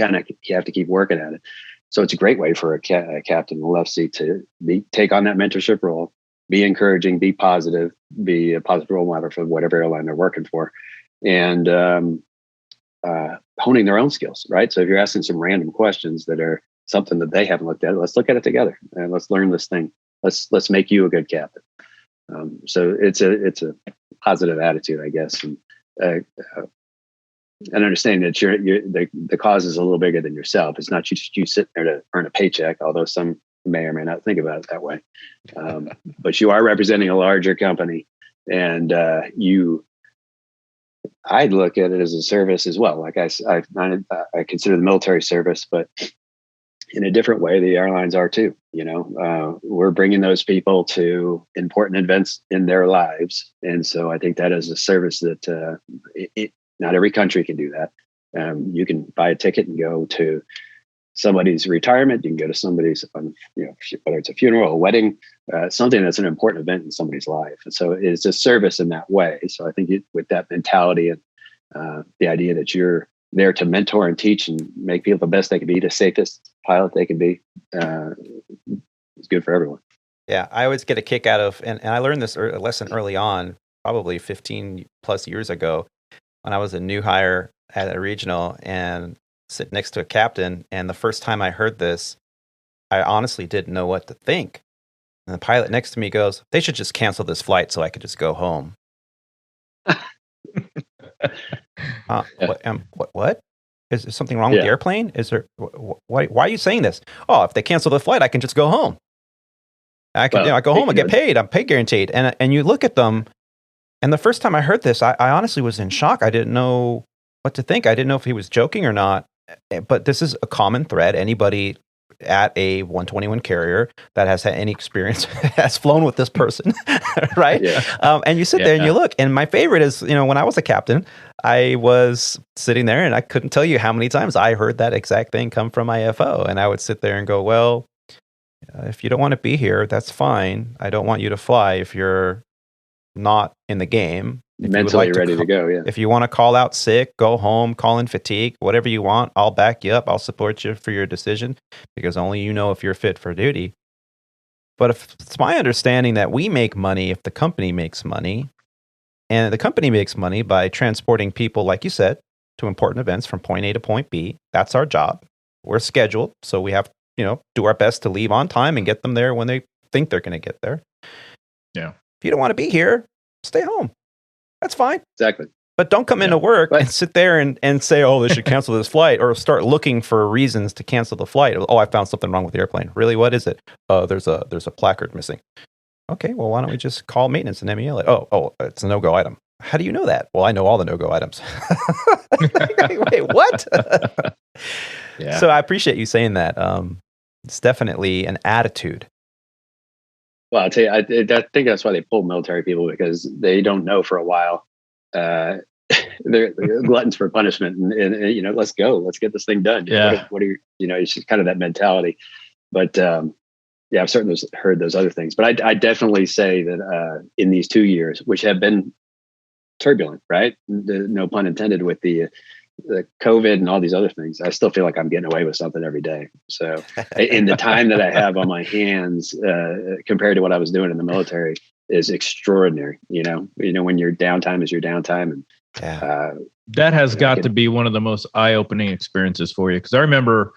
have to keep working at it. So it's a great way for a captain in the left seat to take on that mentorship role, be encouraging, be positive, be a positive role model for whatever airline they're working for, and honing their own skills, right? So if you're asking some random questions that are something that they haven't looked at, let's look at it together and let's learn this thing. Let's make you a good captain. So it's a positive attitude, I guess, and understanding that the cause is a little bigger than yourself. It's not just you sitting there to earn a paycheck, although some may or may not think about it that way. But you are representing a larger company, and I'd look at it as a service as well. Like I consider the military service, but in a different way, the airlines are too. We're bringing those people to important events in their lives, and so I think that is a service that not every country can do that. You can buy a ticket and go to somebody's retirement. You can go to somebody's, whether it's a funeral, a wedding, something that's an important event in somebody's life. And so it's a service in that way. So I think with that mentality and the idea that you're there to mentor and teach and make people the best they can be, the safest pilot they can be, is good for everyone. Yeah, I always get a kick out of, and I learned this lesson early on, probably 15 plus years ago, when I was a new hire at a regional and sit next to a captain. And the first time I heard this, I honestly didn't know what to think. And the pilot next to me goes, they should just cancel this flight so I could just go home. What? Is there something wrong with the airplane? Is there? Why are you saying this? Oh, if they cancel the flight, I can just go home. I go home and get paid. I'm pay guaranteed. And you look at them, and the first time I heard this, I honestly was in shock. I didn't know what to think. I didn't know if he was joking or not. But this is a common thread. Anybody at a 121 carrier that has had any experience has flown with this person, right? Yeah. And you sit there and you look. And my favorite is, when I was a captain, I was sitting there and I couldn't tell you how many times I heard that exact thing come from my FO. And I would sit there and go, well, if you don't want to be here, that's fine. I don't want you to fly if you're not in the game. mentally ready to go. Yeah. If you want to call out sick, go home, call in fatigue, whatever you want, I'll back you up. I'll support you for your decision because only you know if you're fit for duty. But if it's my understanding that we make money if the company makes money, and the company makes money by transporting people, like you said, to important events from point A to point B. That's our job. We're scheduled, so we have do our best to leave on time and get them there when they think they're going to get there. Yeah. If you don't want to be here, stay home. That's fine. Exactly. But don't come into work and sit there and say, oh, they should cancel this flight, or start looking for reasons to cancel the flight. Oh, I found something wrong with the airplane. Really? What is it? There's a placard missing. Okay, well, why don't we just call maintenance and MEL it? Oh, it's a no-go item. How do you know that? Well, I know all the no-go items. Wait, what? Yeah. So I appreciate you saying that. It's definitely an attitude. Well, I'll tell you, I think that's why they pull military people, because they don't know for a while. They're gluttons for punishment, and let's go, let's get this thing done. Yeah. What are you? It's just kind of that mentality. But yeah, I've certainly heard those other things. But I definitely say that in these 2 years, which have been turbulent, right? No pun intended, with the COVID and all these other things, I still feel like I'm getting away with something every day. So in the time that I have on my hands, compared to what I was doing in the military, is extraordinary. When your downtime is your downtime. And that has got to be one of the most eye-opening experiences for you. Because I remember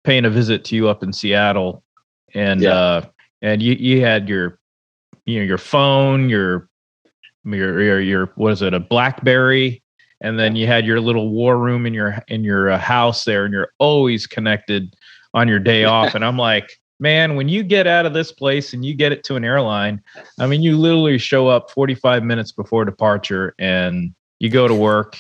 paying a visit to you up in Seattle, and you had your phone, your what is it, a BlackBerry, and then you had your little war room in your house there, and you're always connected on your day off. And I'm like, man, when you get out of this place and you get it to an airline, I mean, you literally show up 45 minutes before departure and you go to work,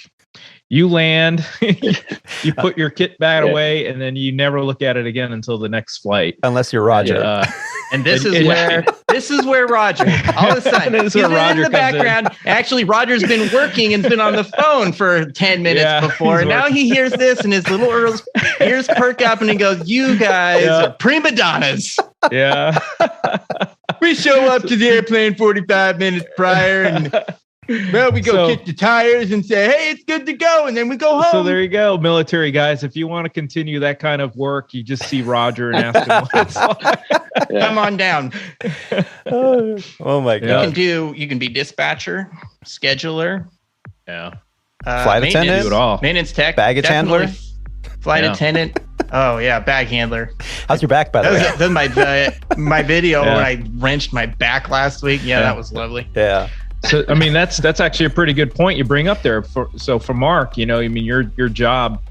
you land, you put your kit bag away, and then you never look at it again until the next flight. Unless you're Roger. And this is where Roger, all of a sudden, he's been in the background. Actually, Roger's been working and been on the phone for 10 minutes before. And now he hears this, and his little ears perk up, and he goes, you guys are prima donnas. Yeah. We show up to the airplane 45 minutes prior, and we go kick the tires and say, hey, it's good to go. And then we go home. So there you go, military guys. If you want to continue that kind of work, you just see Roger and ask him what it's like. Come on down. Oh my God. You can be dispatcher, scheduler. Yeah. Flight attendant. Do it all. Maintenance tech. Baggage handler. Flight attendant. Oh yeah, bag handler. How's your back, by the way? That was my video when I wrenched my back last week. Yeah, that was lovely. Yeah. So I mean, that's actually a pretty good point you bring up there. For Mark, your job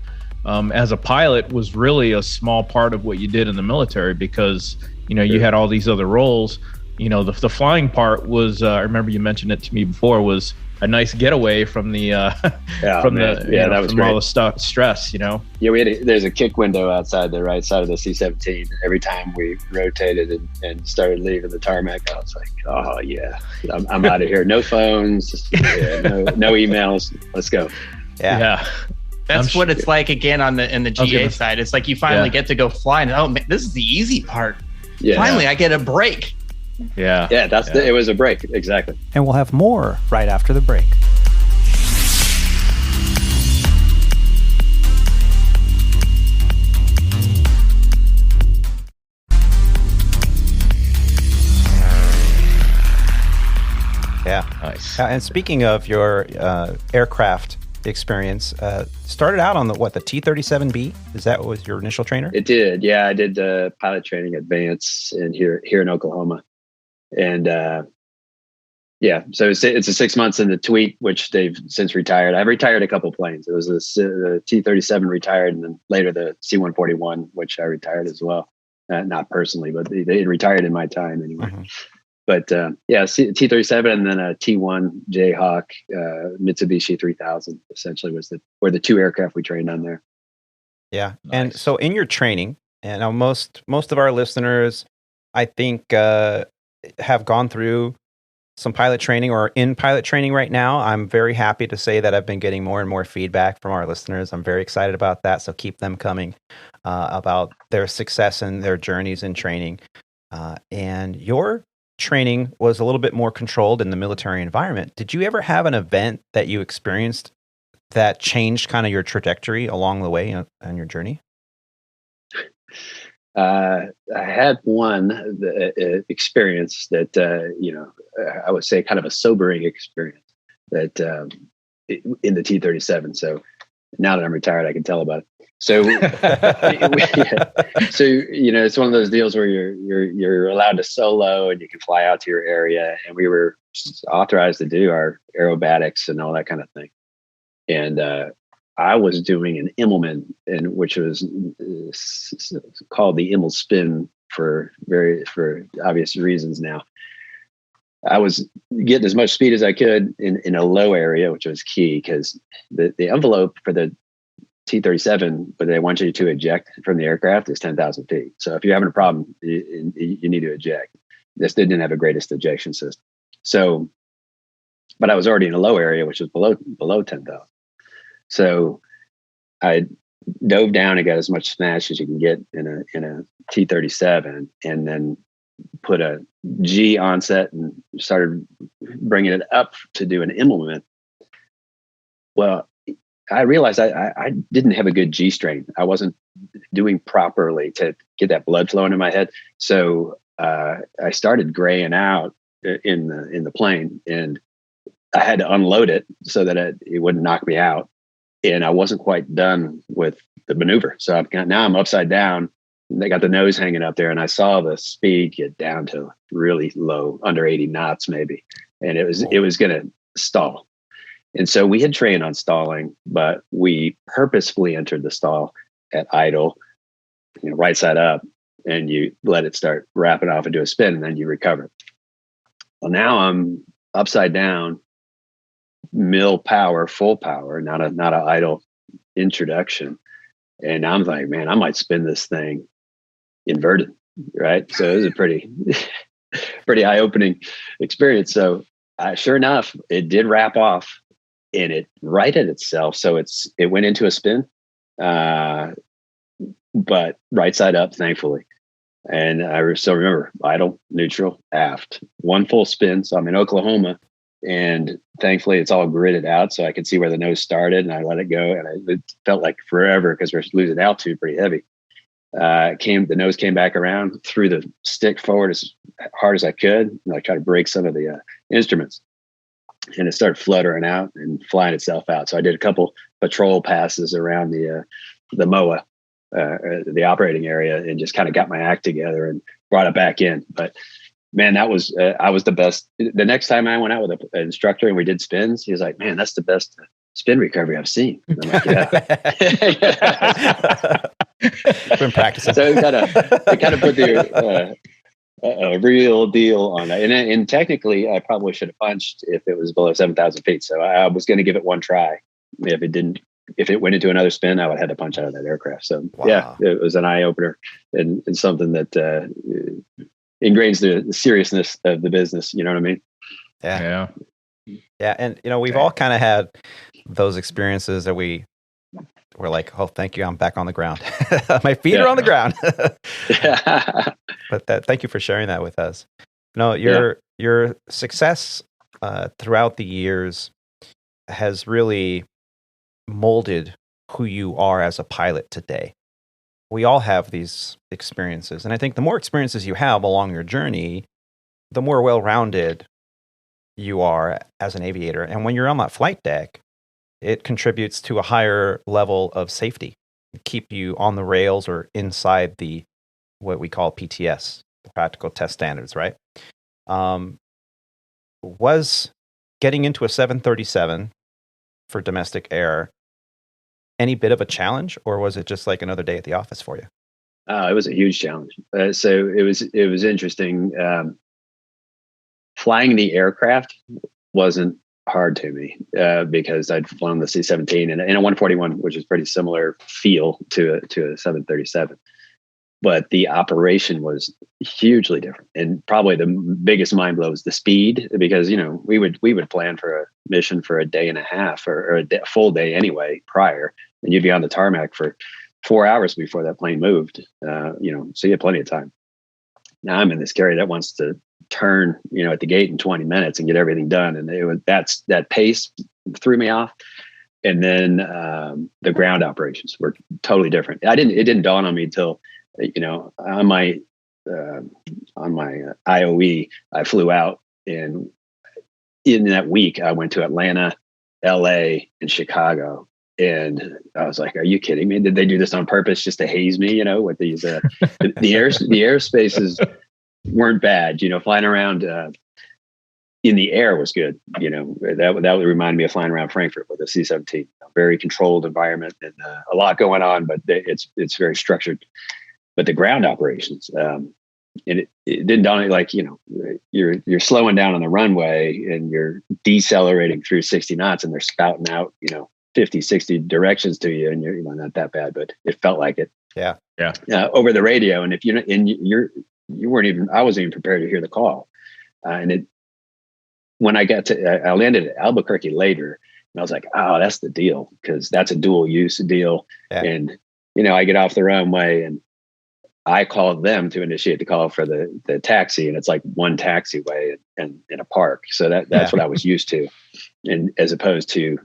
as a pilot was really a small part of what you did in the military, because you had all these other roles. The flying part was I remember you mentioned it to me before, was a nice getaway from the that was from all the stress. Yeah, there's a kick window outside the right side of the C-17. Every time we rotated and started leaving the tarmac, I was like, oh yeah, I'm out of here. No phones, no emails. Let's go. Yeah. That's what it's like again in the GA side. It's like you finally get to go fly, and oh man, this is the easy part. Yeah. Finally, I get a break. Yeah. Yeah, it was a break. Exactly. And we'll have more right after the break. Yeah. Nice. And speaking of your aircraft experience, started out on the T-37B? Is that what was your initial trainer? It did. Yeah, I did pilot training advance here in Oklahoma. And so it's a 6 months in the Tweet, which they've since retired. I've retired a couple planes. It was the T-37 retired, and then later the C-141, which I retired as well. Not personally, but they retired in my time anyway. Mm-hmm. But T-37 and then a T-1 Jayhawk Mitsubishi 3000 essentially were the two aircraft we trained on there. Yeah, nice. And so in your training, and now most of our listeners, I think, have gone through some pilot training or in pilot training right now. I'm very happy to say that I've been getting more and more feedback from our listeners. I'm very excited about that. So keep them coming about their success and their journeys in training. And your training was a little bit more controlled in the military environment. Did you ever have an event that you experienced that changed kind of your trajectory along the way on your journey? I had one experience that, I would say kind of a sobering experience that in the T-37. So now that I'm retired, I can tell about it. So, it's one of those deals where you're allowed to solo and you can fly out to your area, and we were authorized to do our aerobatics and all that kind of thing. And I was doing an Immelman, which was called the Immel spin for obvious reasons. Now, I was getting as much speed as I could in a low area, which was key because the envelope for the T-37, but they want you to eject from the aircraft, is 10,000 feet. So if you're having a problem, you need to eject. This didn't have a greatest ejection system. So, but I was already in a low area, which was below 10,000. So I dove down and got as much smash as you can get in a T-37, and then put a G onset and started bringing it up to do an Immelman. Well, I realized I didn't have a good G strain. I wasn't doing properly to get that blood flowing in my head. So I started graying out in the plane, and I had to unload it so that it wouldn't knock me out. And I wasn't quite done with the maneuver. So now I'm upside down. They got the nose hanging up there, and I saw the speed get down to really low, under 80 knots maybe. And it was going to stall. And so we had trained on stalling, but we purposefully entered the stall at idle, right side up, and you let it start wrapping off into a spin, and then you recover. Well, now I'm upside down, mill power, full power, not a idle introduction. And I'm like, man, I might spin this thing inverted, right? So it was a pretty eye-opening experience. So sure enough, it did wrap off. And it righted itself, so it went into a spin, but right side up, thankfully. And I still remember idle, neutral, aft, one full spin. So I'm in Oklahoma, and thankfully it's all gridded out, so I could see where the nose started, and I let it go, and it felt like forever because we're losing altitude pretty heavy. The nose came back around, threw the stick forward as hard as I could, and I tried to break some of the instruments. And it started fluttering out and flying itself out. So I did a couple patrol passes around the MOA, the operating area, and just kind of got my act together and brought it back in. But man, I was the best. The next time I went out with an instructor and we did spins, he was like, "Man, that's the best spin recovery I've seen." And I'm like, "Yeah." Been practicing. So it kind of put the a real deal on that. And technically, I probably should have punched if it was below 7,000 feet. So I was going to give it one try. If it went into another spin, I would have had to punch out of that aircraft. So Yeah, it was an eye opener and something that ingrains the seriousness of the business. You know what I mean? Yeah. And we've all kind of had those experiences that we're like, oh, thank you, I'm back on the ground. My feet are on the ground. But thank you for sharing that with us. Your success throughout the years has really molded who you are as a pilot today. We all have these experiences, and I think the more experiences you have along your journey, the more well-rounded you are as an aviator. And when you're on that flight deck, it contributes to a higher level of safety, keep you on the rails or inside what we call PTS, the practical test standards, right? Was getting into a 737 for domestic air any bit of a challenge, or was it just like another day at the office for you? It was a huge challenge. So it was interesting. Flying the aircraft wasn't hard to me because I'd flown the C-17 and a 141, which is pretty similar feel to a 737. But the operation was hugely different, and probably the biggest mind blow was the speed, because we would plan for a mission for a day and a half or a full day anyway prior, and you'd be on the tarmac for 4 hours before that plane moved. So you had plenty of time. Now I'm in this carrier that wants to turn, at the gate in 20 minutes and get everything done. And that pace threw me off. And then the ground operations were totally different. It didn't dawn on me till, on my IOE, I flew out, and in that week I went to Atlanta, LA, and Chicago. And I was like, are you kidding me? Did they do this on purpose just to haze me, with these, the airspaces weren't bad, flying around in the air was good. That would remind me of flying around Frankfurt with a C-17, very controlled environment and a lot going on, but it's very structured. But the ground operations, and it didn't dawn on me, like, you're slowing down on the runway and you're decelerating through 60 knots and they're spouting out, 50, 60 directions to you, and you're not that bad, but it felt like it. Yeah. Over the radio. And if you weren't even, I wasn't even prepared to hear the call. When I landed at Albuquerque later, and I was like, oh, that's the deal, because that's a dual use deal. Yeah. And, I get off the runway and I called them to initiate the call for the taxi, and it's like one taxiway and in a park. So that's what I was used to, and as opposed to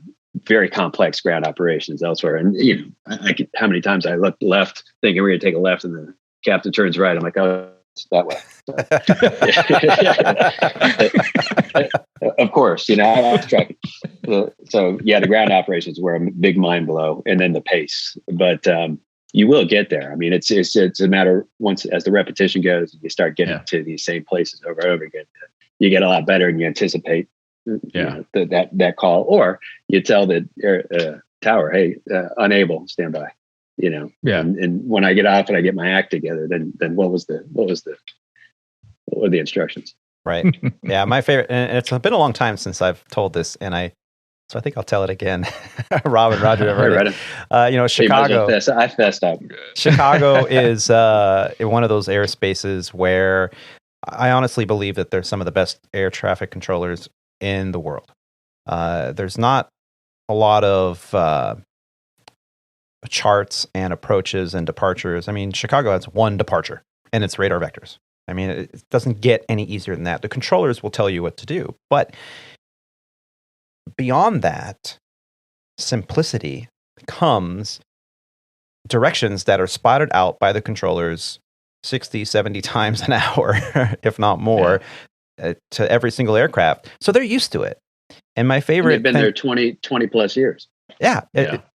very complex ground operations elsewhere. And how many times I looked left thinking we're going to take a left, and the captain turns right. I'm like, oh, it's that way. Of course, I was tracking. So the ground operations were a big mind blow, and then the pace. But you will get there. I mean, it's a matter, once as the repetition goes, you start getting to these same places over and over again. You get a lot better, and you anticipate that call, or you tell the tower, hey, unable, stand by. And when I get off and I get my act together, then what were the instructions? Right. Yeah, my favorite, and it's been a long time since I've told this, so I think I'll tell it again. Rob and Roger have heard it. Chicago. I fessed up. Chicago is one of those airspaces where I honestly believe that there's some of the best air traffic controllers in the world. There's not a lot of charts and approaches and departures. I mean, Chicago has one departure, and it's radar vectors. I mean, it doesn't get any easier than that. The controllers will tell you what to do, but beyond that simplicity comes directions that are spotted out by the controllers 60, 70 times an hour, if not more, to every single aircraft. So they're used to it. And my favorite... They've been there 20 plus years. Yeah.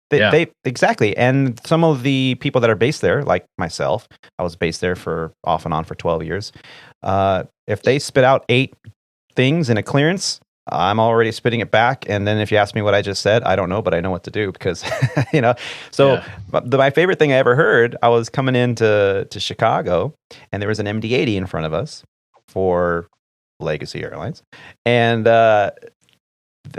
They exactly. And some of the people that are based there, like myself, I was based there for off and on for 12 years. If they spit out 8 things in a clearance, I'm already spitting it back. And then if you ask me what I just said, I don't know, but I know what to do because, my favorite thing I ever heard, I was coming into Chicago and there was an MD-80 in front of us for Legacy Airlines. And,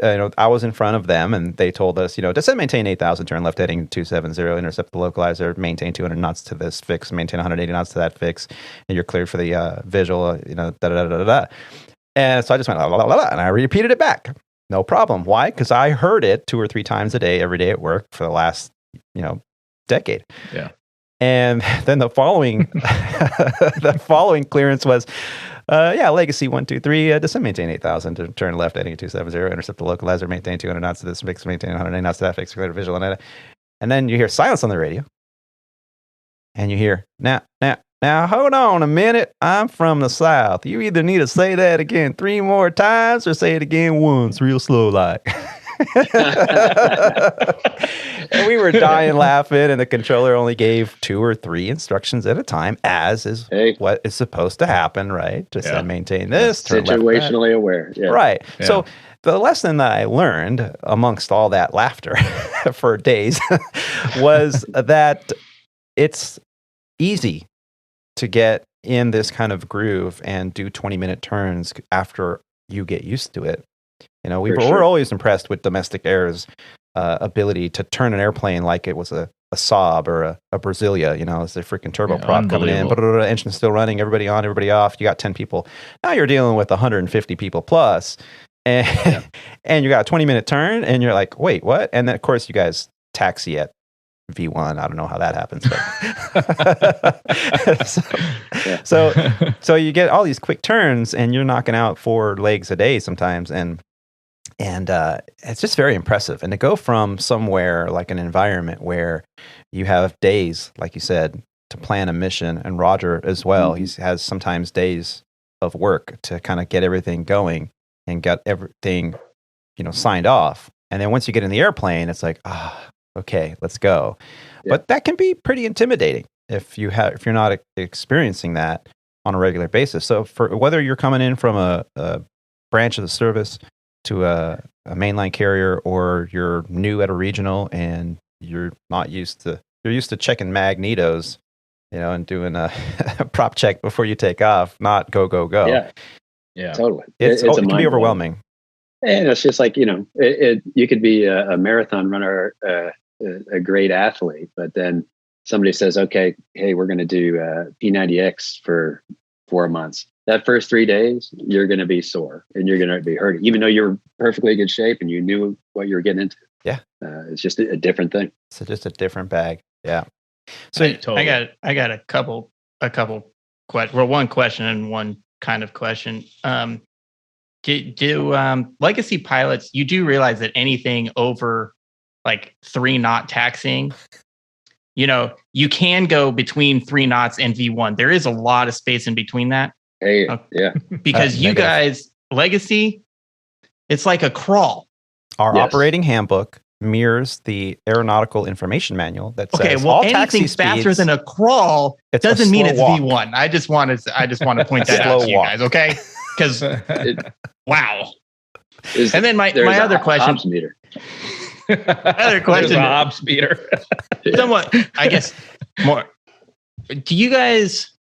I was in front of them and they told us, descend, maintain 8,000, turn left heading 270, intercept the localizer, maintain 200 knots to this fix, maintain 180 knots to that fix, and you're cleared for the visual, da-da-da-da-da. And so I just went, la, la, la, la, and I repeated it back. No problem. Why? Because I heard it 2 or 3 times a day, every day at work for the last, decade. Yeah. And then the following clearance was, Legacy 123, descend, maintain 8,000 to turn left heading 270, intercept the localizer, maintain 200 knots to this fix, maintain 180 knots to that fix, clear visual, and then you hear silence on the radio, and you hear, now hold on a minute, I'm from the South. You either need to say that again 3 more times or say it again once, real slow like. And we were dying laughing, and the controller only gave 2 or 3 instructions at a time, as is what is supposed to happen, right? Just maintain this, turn left, situationally aware. Yeah. Right. Yeah. So the lesson that I learned amongst all that laughter for days was that it's easy to get in this kind of groove and do 20-minute turns after you get used to it. We're always impressed with domestic air's ability to turn an airplane like it was a Saab or a Brasilia, it's a freaking turboprop coming in, engine still running, everybody on, everybody off. You got 10 people. Now you're dealing with 150 people plus, and you got a 20-minute turn, and you're like, wait, what? And then, of course, you guys taxi at V1. I don't know how that happens, but so you get all these quick turns, and you're knocking out 4 legs a day sometimes, and it's just very impressive. And to go from somewhere like an environment where you have days, like you said, to plan a mission, and Roger as well, he has sometimes days of work to kind of get everything going and get everything, signed off. And then once you get in the airplane, it's like, okay, let's go. Yeah. But that can be pretty intimidating if you're not experiencing that on a regular basis. So for whether you're coming in from a branch of the service to a mainline carrier, or you're new at a regional and you're used to checking magnetos, and doing a prop check before you take off, not go. Yeah, totally. It can be overwhelming. And it's just like, you could be a marathon runner, a great athlete, but then somebody says, okay, hey, we're going to do P90X for 4 months. That first 3 days, you're going to be sore and you're going to be hurting, even though you're perfectly good shape and you knew what you were getting into. Yeah. It's just a different thing. It's just a different bag. Yeah. So I got a couple questions. Well, one question and one kind of question. Do legacy pilots, you do realize that anything over like 3 knot taxiing, you can go between 3 knots and V1. There is a lot of space in between that. Hey, yeah. Because you guys, legacy, it's like a crawl. Our operating handbook mirrors the aeronautical information manual that says all anything faster than a crawl doesn't mean it's walk. V1. I just want to point that out to you guys, okay? Because wow. And then my other question. Ops meter. Other question. Ops meter. Somewhat, I guess, more. Do you guys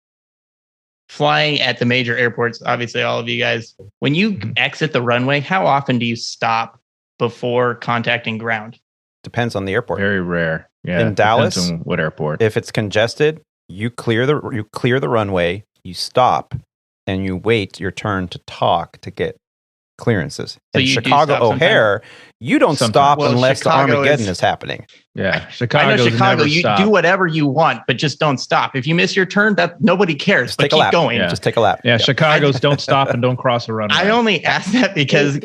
flying at the major airports? Obviously, all of you guys, when you exit the runway, how often do you stop before contacting ground? Depends on the airport. Very rare. Yeah. In Dallas, depends on what airport. If it's congested, you clear the runway, you stop, and you wait your turn to talk to get clearances. So in Chicago O'Hare, you don't stop unless Chicago the Armageddon is happening. Yeah, I know Chicago, you do whatever you want, but just don't stop. If you miss your turn, that nobody cares. But keep going. Yeah. Just take a lap. Yeah, Chicago's don't stop and don't cross a runway. I only ask that because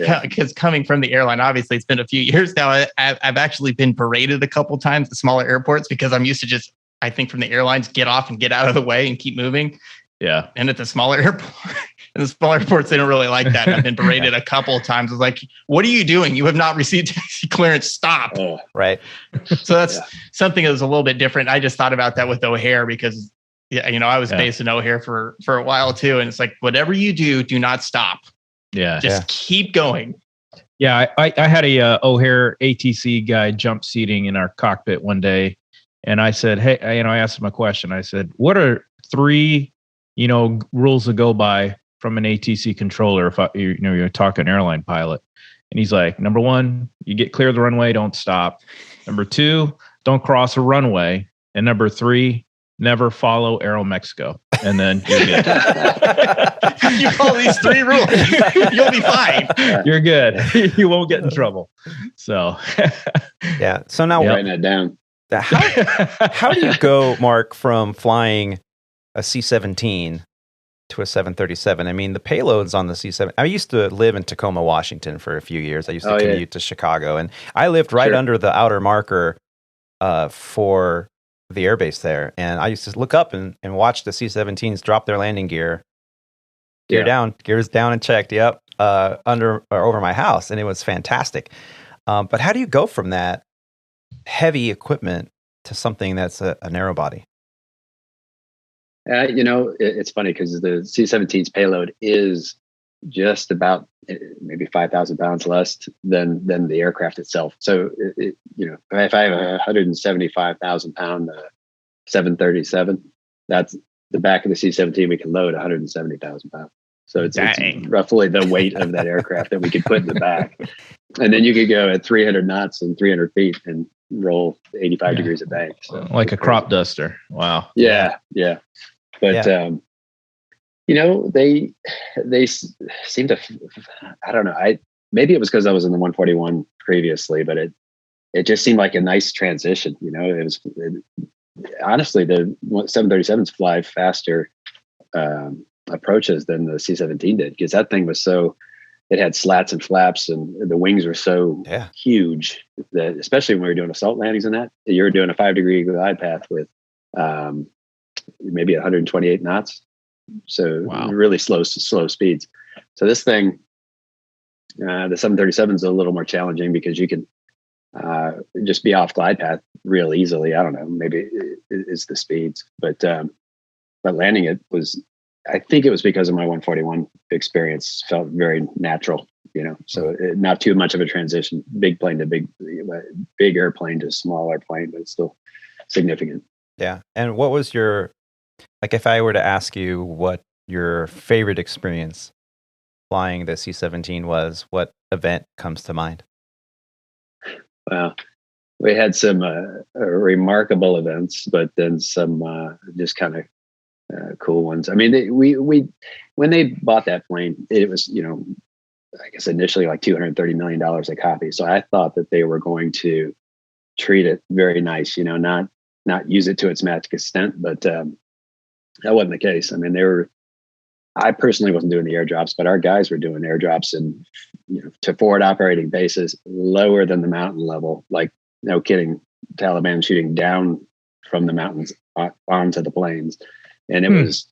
coming from the airline, obviously it's been a few years now. I've actually been paraded a couple times at smaller airports because I'm used to I think from the airlines, get off and get out of the way and keep moving. Yeah. And at the smaller airports, they don't really like that. I've been paraded a couple of times. It's like, what are you doing? You have not received taxi clearance. Stop. Oh, right. So that's something that was a little bit different. I just thought about that with O'Hare because, I was based in O'Hare for a while too. And it's like, whatever you do, do not stop. Yeah. Just keep going. Yeah. I had a O'Hare ATC guy jump seating in our cockpit one day. And I said, hey, I asked him a question. I said, what are 3 rules to go by from an ATC controller if you're talking airline pilot? And he's like, number 1, you get clear of the runway, don't stop. Number 2, don't cross a runway. And number 3, never follow Aeromexico. And then you're good. If you follow these 3 rules, you'll be fine. You're good. You won't get in trouble. So yeah. So now writing that down. How do you go, Mark, from flying a C-17 to a 737? I mean, the payloads on the C-7. I used to live in Tacoma, Washington for a few years. I used to commute to Chicago, and I lived right under the outer marker for the airbase there. And I used to look up and watch the C-17s drop their landing gears down and checked. Yep, under or over my house, and it was fantastic. But how do you go from that heavy equipment to something that's a narrow body? It's funny because the C-17's payload is just about maybe 5,000 pounds less than the aircraft itself. So, if I have a 175,000 pound 737, that's the back of the C-17. We can load 170,000 pounds. So it's roughly the weight of that aircraft that we could put in the back. And then you could go at 300 knots and 300 feet and roll 85 degrees of bank. So like a crop duster. Wow. Yeah. But, they seem to, I don't know. Maybe it was because I was in the 141 previously, but it just seemed like a nice transition. Honestly, the 737s fly faster approaches than the C-17 did, because that thing was it had slats and flaps, and the wings were so huge that, especially when we were doing assault landings in that, you were doing a 5-degree glide path with maybe 128 knots. So really slow speeds. So this thing, the 737 is a little more challenging because you can just be off glide path real easily. I don't know, maybe it's the speeds, but landing it was, I think it was because of my 141 experience, felt very natural, so not too much of a transition, big plane to big airplane to small airplane, but it's still significant. Yeah. And what was if I were to ask you what your favorite experience flying the C-17 was, what event comes to mind? Well, we had some remarkable events, but then some just kind of cool ones. I mean, we when they bought that plane, it was, I guess initially like $230 million a copy. So I thought that they were going to treat it very nice, not use it to its max extent, but that wasn't the case. I mean, I personally wasn't doing the airdrops, but our guys were doing airdrops and, to forward operating bases lower than the mountain level. Like, no kidding, Taliban shooting down from the mountains onto the planes. And it was,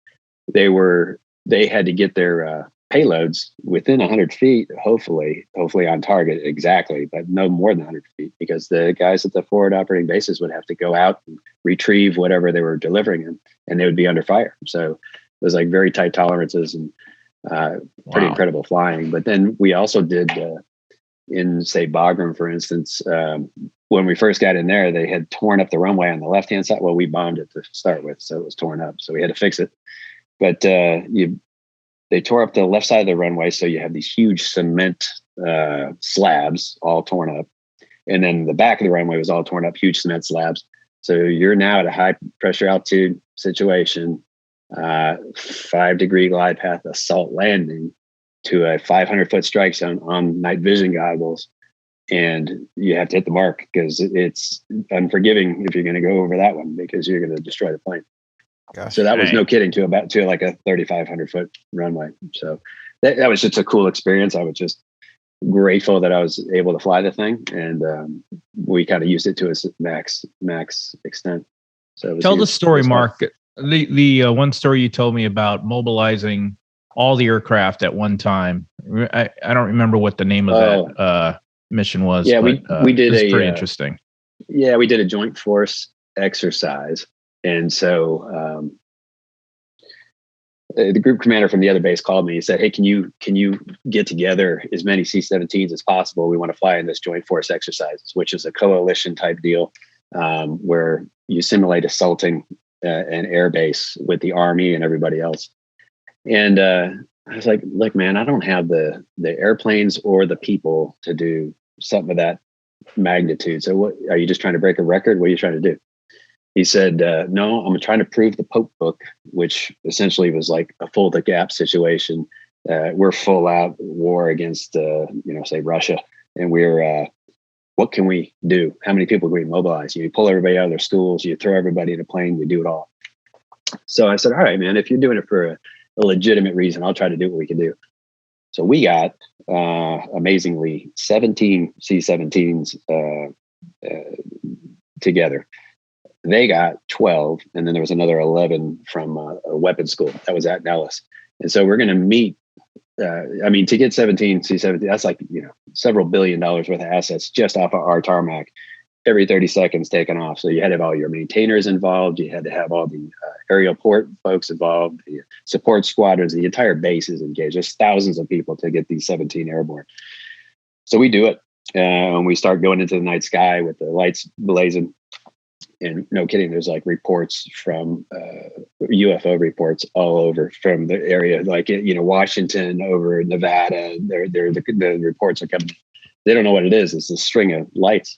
they had to get their payloads within 100 feet, hopefully on target exactly, but no more than 100 feet, because the guys at the forward operating bases would have to go out and retrieve whatever they were delivering in, and they would be under fire. So it was like very tight tolerances and pretty incredible flying. But then we also did in, say, Bagram, for instance, when we first got in there, they had torn up the runway on the left-hand side. Well, we bombed it to start with, so it was torn up. So we had to fix it. But they tore up the left side of the runway, so you have these huge cement slabs all torn up. And then the back of the runway was all torn up, huge cement slabs. So you're now at a high pressure altitude situation, 5-degree glide path assault landing to a 500-foot strike zone on night vision goggles. And you have to hit the mark, because it's unforgiving if you're going to go over that one, because you're going to destroy the plane. Gosh, so that was no kidding, to like a 3,500-foot runway. So that was just a cool experience. I was just grateful that I was able to fly the thing, and we kind of used it to its max extent. So tell the story, Mark. The one story you told me about mobilizing all the aircraft at one time. I don't remember what the name of that mission was. Yeah, but, we did pretty interesting. Yeah, we did a joint force exercise, and so the group commander from the other base called me. He said, "Hey, can you get together as many C-17s as possible? We want to fly in this joint force exercise," which is a coalition type deal where you simulate assaulting an air base with the Army and everybody else. And I was like, "Look, man, I don't have the airplanes or the people to do something of that magnitude. So what are you just trying to break a record? What are you trying to do?" He said, "No, I'm trying to prove the Pope book," which essentially was like a full the gap situation. We're full out war against, say Russia, and we're what can we do? How many people can we mobilize? You pull everybody out of their schools, you throw everybody in a plane, we do it all. So I said, "All right, man, if you're doing it for a legitimate reason, I'll try to do what we can do." So we got amazingly 17 C-17s together. They got 12, and then there was another 11 from a weapons school that was at Nellis. And so we're going to meet. To get 17 C-17, that's like several $1 billion worth of assets just off of our tarmac every 30 seconds taken off. So you had to have all your maintainers involved. You had to have all the aerial port folks involved, the support squadrons, the entire base is engaged. There's thousands of people to get these 17 airborne. So we do it. And we start going into the night sky with the lights blazing. And no kidding, there's like reports from UFO reports all over from the area, like Washington, over Nevada. The reports are coming. They don't know what it is. It's a string of lights.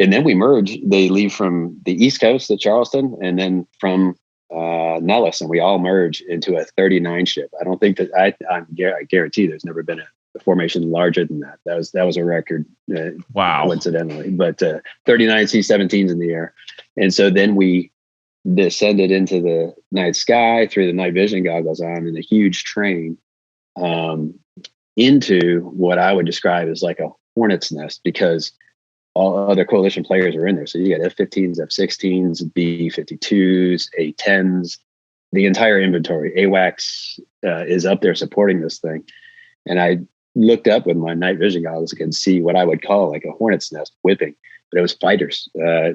And then we merge. They leave from the East Coast to Charleston, and then from Nellis, and we all merge into a 39 ship. I don't think that I guarantee there's never been formation larger than that. That was a record. Wow. Coincidentally, but 39 C-17s in the air. And so then we descended into the night sky, threw the night vision goggles on, in a huge train into what I would describe as like a hornet's nest, because all other coalition players are in there. So you got F-15s, F-16s, B-52s, A-10s, the entire inventory. AWACS is up there supporting this thing. And I looked up with my night vision goggles and see what I would call like a hornet's nest whipping, but it was fighters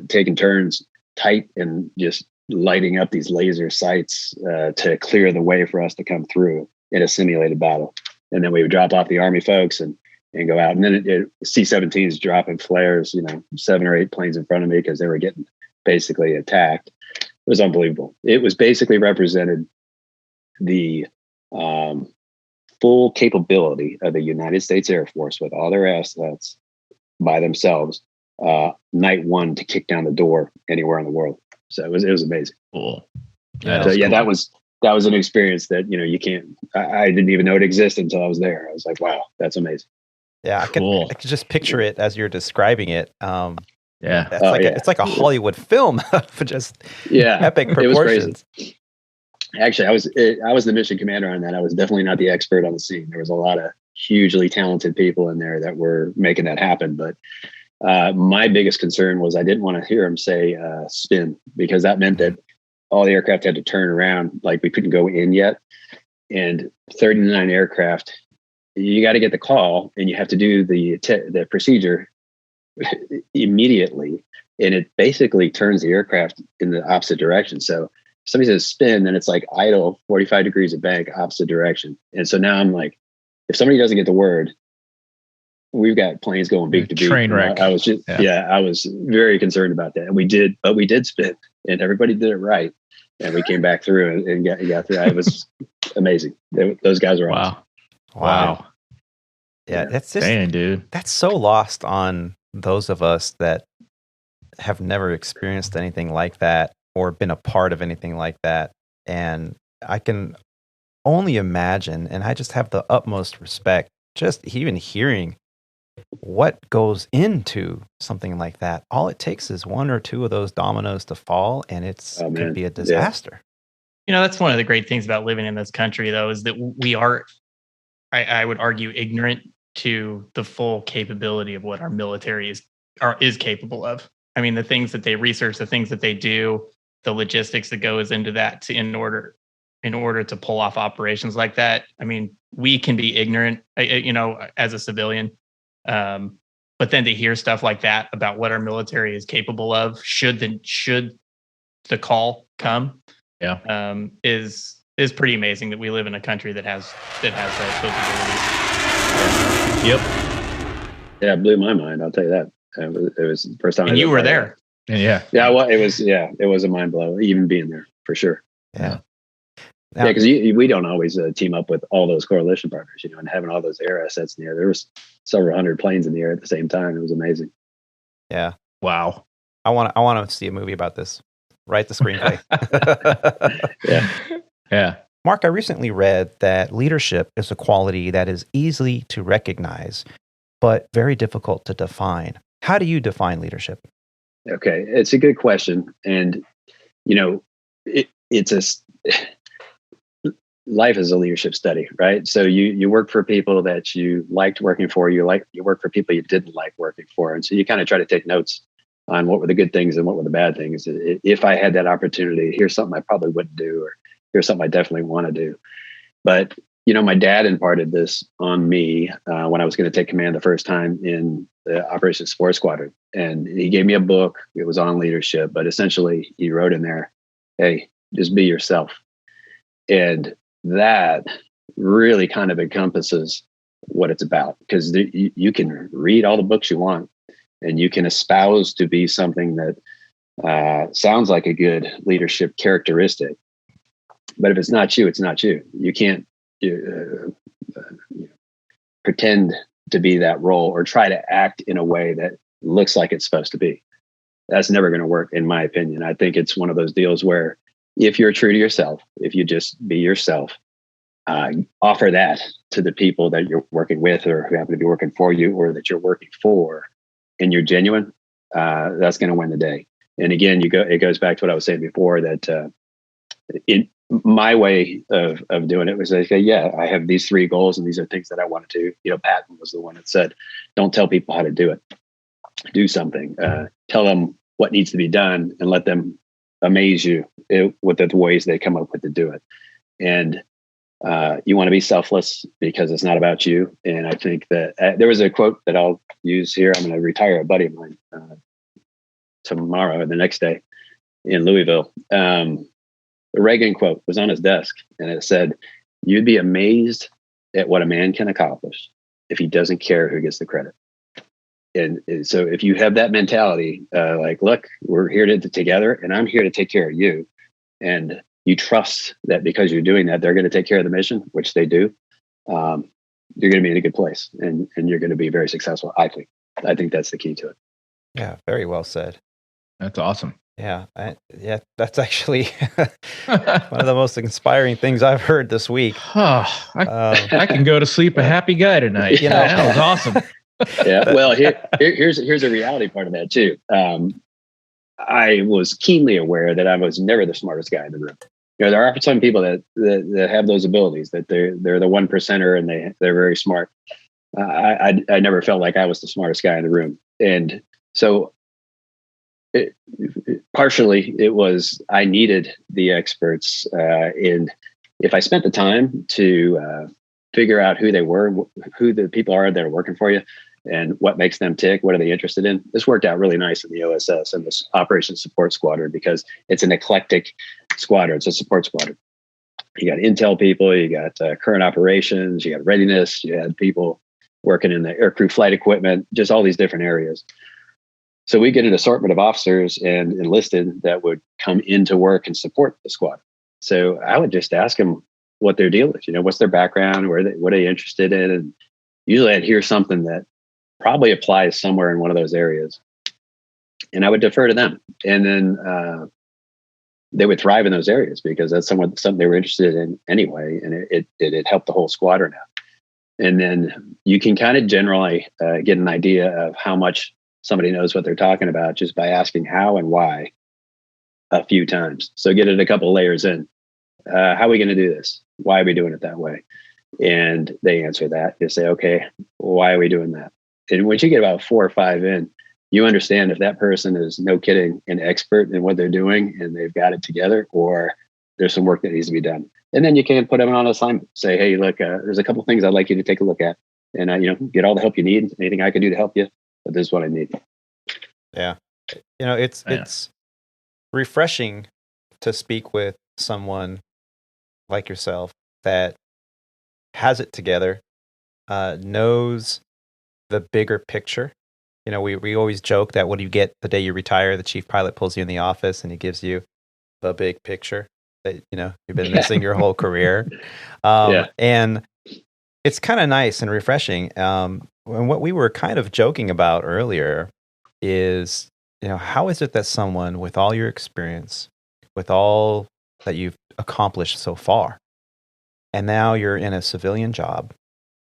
taking turns tight and just lighting up these laser sights to clear the way for us to come through in a simulated battle. And then we would drop off the Army folks and go out. And then C-17s dropping flares, 7 or 8 planes in front of me because they were getting basically attacked. It was unbelievable. It was basically represented the full capability of the United States Air Force with all their assets by themselves, night one, to kick down the door anywhere in the world. So it was amazing. Cool. Yeah, that was an experience that, you can't, I didn't even know it existed until I was there. I was like, wow, that's amazing. Yeah, Cool. I could just picture it as you're describing it. Yeah. It's like a Hollywood film for just epic proportions. It was crazy. Actually, I was the mission commander on that. I was definitely not the expert on the scene. There was a lot of hugely talented people in there that were making that happen. But my biggest concern was I didn't want to hear them say spin, because that meant that all the aircraft had to turn around. Like, we couldn't go in yet. And 39 aircraft, you got to get the call and you have to do the procedure immediately. And it basically turns the aircraft in the opposite direction. So if somebody says spin, then it's like idle 45 degrees of bank, opposite direction. And so now I'm like, if somebody doesn't get the word, we've got planes going beak to beak. Train wreck. I was just, I was very concerned about that. And we did spin, and everybody did it right. And we came back through and got through. It was amazing. Those guys were awesome. Wow. Yeah, that's just, dang, dude. That's so lost on those of us that have never experienced anything like that or been a part of anything like that. And I can only imagine, and I just have the utmost respect, just even hearing what goes into something like that. All it takes is one or two of those dominoes to fall, and could be a disaster. That's one of the great things about living in this country, though, is that we are, I would argue, ignorant to the full capability of what our military is capable of. I mean, the things that they research, the things that they do, the logistics that goes into that in order to pull off operations like that. I mean, we can be ignorant, as a civilian. But then to hear stuff like that about what our military is capable of, should the call come, is pretty amazing that we live in a country that has those abilities. Yep. Yeah, it blew my mind. I'll tell you that. It was the first time. And you were there. Yeah. Well, it was a mind blow, even being there, for sure. Yeah. Yeah, because we don't always team up with all those coalition partners, and having all those air assets in the air. There was several hundred planes in the air at the same time. It was amazing. Yeah. Wow. I want to see a movie about this. Write the screenplay. Yeah. Mark, I recently read that leadership is a quality that is easy to recognize, but very difficult to define. How do you define leadership? Okay, it's a good question, and life is a leadership study, right? So you work for people that you liked working for. You work for people you didn't like working for, and so you kind of try to take notes on what were the good things and what were the bad things. If I had that opportunity, here's something I probably wouldn't do, or here's something I definitely want to do. But my dad imparted this on me when I was going to take command the first time in the Operation Support Squadron, and he gave me a book. It was on leadership, but essentially he wrote in there, "Hey, just be yourself." And that really kind of encompasses what it's about, because you can read all the books you want, and you can espouse to be something that sounds like a good leadership characteristic. But if it's not you, it's not you. You can't pretend to be that role or try to act in a way that looks like it's supposed to be. That's never going to work, in my opinion. I think it's one of those deals where if you're true to yourself, if you just be yourself, offer that to the people that you're working with or who happen to be working for you or that you're working for, and you're genuine, that's going to win the day. And again, it goes back to what I was saying before, that in my way of doing it was like, yeah, I have these 3 goals and these are things that I want to do. Patton was the one that said, don't tell people how to do it. Do something. Tell them what needs to be done and let them amaze you with the ways they come up with to do it. And you want to be selfless because it's not about you. And I think that there was a quote that I'll use here. I'm going to retire a buddy of mine tomorrow or the next day in Louisville. The Reagan quote was on his desk, and it said, "You'd be amazed at what a man can accomplish if he doesn't care who gets the credit." And so if you have that mentality, like, look, we're here together and I'm here to take care of you. And you trust that because you're doing that, they're going to take care of the mission, which they do. You're going to be in a good place and you're going to be very successful. I think that's the key to it. Yeah. Very well said. That's awesome. Yeah. That's actually one of the most inspiring things I've heard this week. I can go to sleep a happy guy tonight. Yeah. That was awesome. Yeah. Well, here's a reality part of that too. I was keenly aware that I was never the smartest guy in the room. There are some people that have those abilities, that they're the 1%er and they're very smart. I never felt like I was the smartest guy in the room. And so partially it was, I needed the experts. And if I spent the time to figure out who they were, who the people are that are working for you, and what makes them tick, what are they interested in? This worked out really nice in the OSS and this Operations Support Squadron because it's an eclectic squadron. It's a support squadron. You got intel people, you got current operations, you got readiness, you had people working in the aircrew flight equipment, just all these different areas. So we get an assortment of officers and enlisted that would come into work and support the squad. So I would just ask them what their deal is, what's their background, what are they interested in? And usually I'd hear something that probably applies somewhere in one of those areas. And I would defer to them. And then they would thrive in those areas because that's something they were interested in anyway. And it helped the whole squadron out. And then you can kind of generally get an idea of how much somebody knows what they're talking about just by asking how and why a few times. So get it a couple layers in. How are we going to do this? Why are we doing it that way? And they answer that. You say, okay, why are we doing that? And once you get about 4 or 5 in, you understand if that person is, no kidding, an expert in what they're doing and they've got it together, or there's some work that needs to be done. And then you can put them on an assignment. Say, hey, look, there's a couple things I'd like you to take a look at, and get all the help you need. Anything I can do to help you, but this is what I need. Yeah, it's refreshing to speak with someone like yourself that has it together, knows the bigger picture. We always joke that when you get the day you retire, the chief pilot pulls you in the office and he gives you the big picture that you've been missing your whole career. And it's kind of nice and refreshing. And what we were kind of joking about earlier is, how is it that someone with all your experience, with all that you've accomplished so far, and now you're in a civilian job,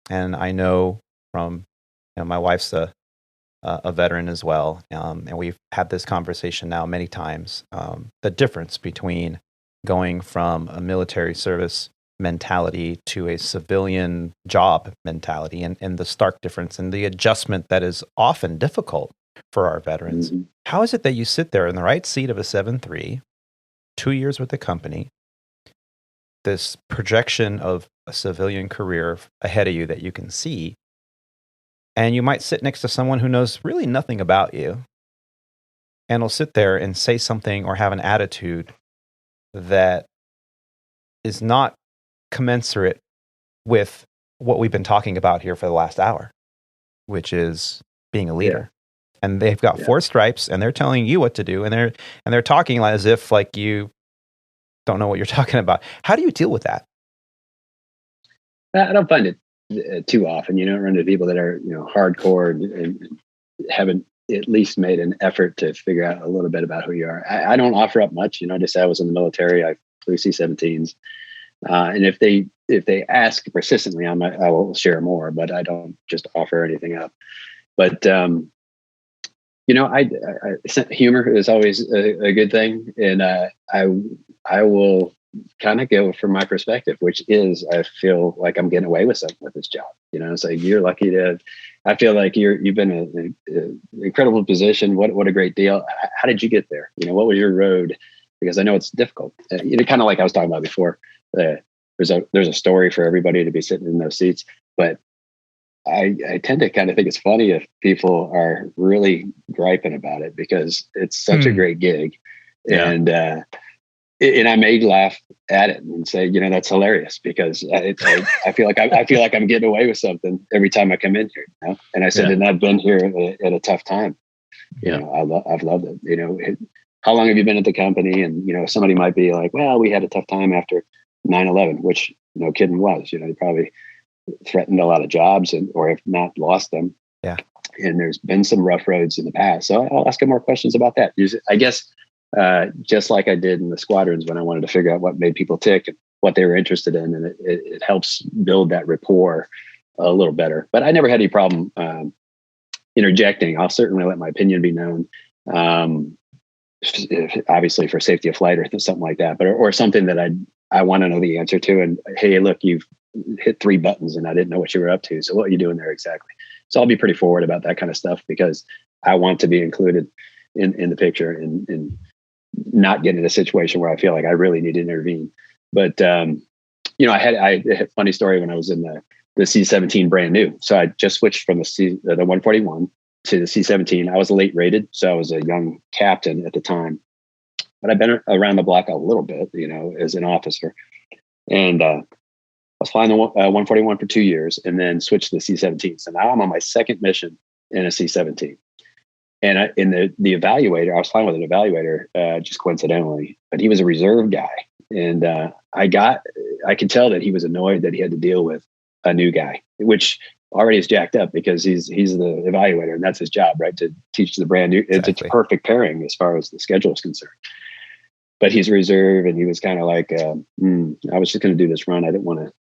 and I know from my wife's a veteran as well, and we've had this conversation now many times. The difference between going from a military service mentality to a civilian job mentality, and the stark difference and the adjustment that is often difficult for our veterans. Mm-hmm. How is it that you sit there in the right seat of a 7-3, 2 years with the company, this projection of a civilian career ahead of you that you can see, and you might sit next to someone who knows really nothing about you and will sit there and say something or have an attitude that is not commensurate with what we've been talking about here for the last hour, which is being a leader. Yeah. And they've got 4 stripes, and they're telling you what to do, and they're talking as if like you don't know what you're talking about. How do you deal with that? I don't find it too often. You don't run into people that are hardcore and haven't at least made an effort to figure out a little bit about who you are. I don't offer up much. Just say I was in the military. I flew C-17s, and if they if they ask persistently, I will share more, but I don't just offer anything up. But humor is always a good thing, and I will kind of go from my perspective, which is I feel like I'm getting away with something with this job. So you're lucky to. I feel like you've been in an incredible position. What a great deal. How did you get there? What was your road? Because I know it's difficult. Kind of like I was talking about before. There's a story for everybody to be sitting in those seats, but I tend to kind of think it's funny if people are really griping about it, because it's such a great gig. Yeah. And I may laugh at it and say, that's hilarious, because I feel like I'm getting away with something every time I come in here. And I said, and I've been here at a tough time. I've loved it. How long have you been at the company? And somebody might be like, well, we had a tough time after 9/11, which no kidding was. They probably threatened a lot of jobs, or if not, lost them. Yeah. And there's been some rough roads in the past. So I'll ask him more questions about that. I guess just like I did in the squadrons when I wanted to figure out what made people tick and what they were interested in, and it helps build that rapport a little better. But I never had any problem interjecting. I'll certainly let my opinion be known. Obviously for safety of flight or something like that, but or something that I want to know the answer to. And hey, look, you've hit 3 buttons and I didn't know what you were up to. So what are you doing there exactly? So I'll be pretty forward about that kind of stuff, because I want to be included in the picture and not get in a situation where I feel like I really need to intervene. But I had a funny story when I was in the C-17 brand new. So I just switched from the 141 to the C-17. I was late rated, so I was a young captain at the time. But I've been around the block a little bit, as an officer. And I was flying the 141 for 2 years, and then switched to the C-17. So now I'm on my second mission in a C-17. And in the evaluator, I was flying with an evaluator, just coincidentally, but he was a reserve guy. And I could tell that he was annoyed that he had to deal with a new guy, which already is jacked up, because he's the evaluator and that's his job, right? To teach the brand new. Exactly. It's a perfect pairing as far as the schedule is concerned. But he's reserve, and he was kind of like, I was just going to do this run. I didn't want to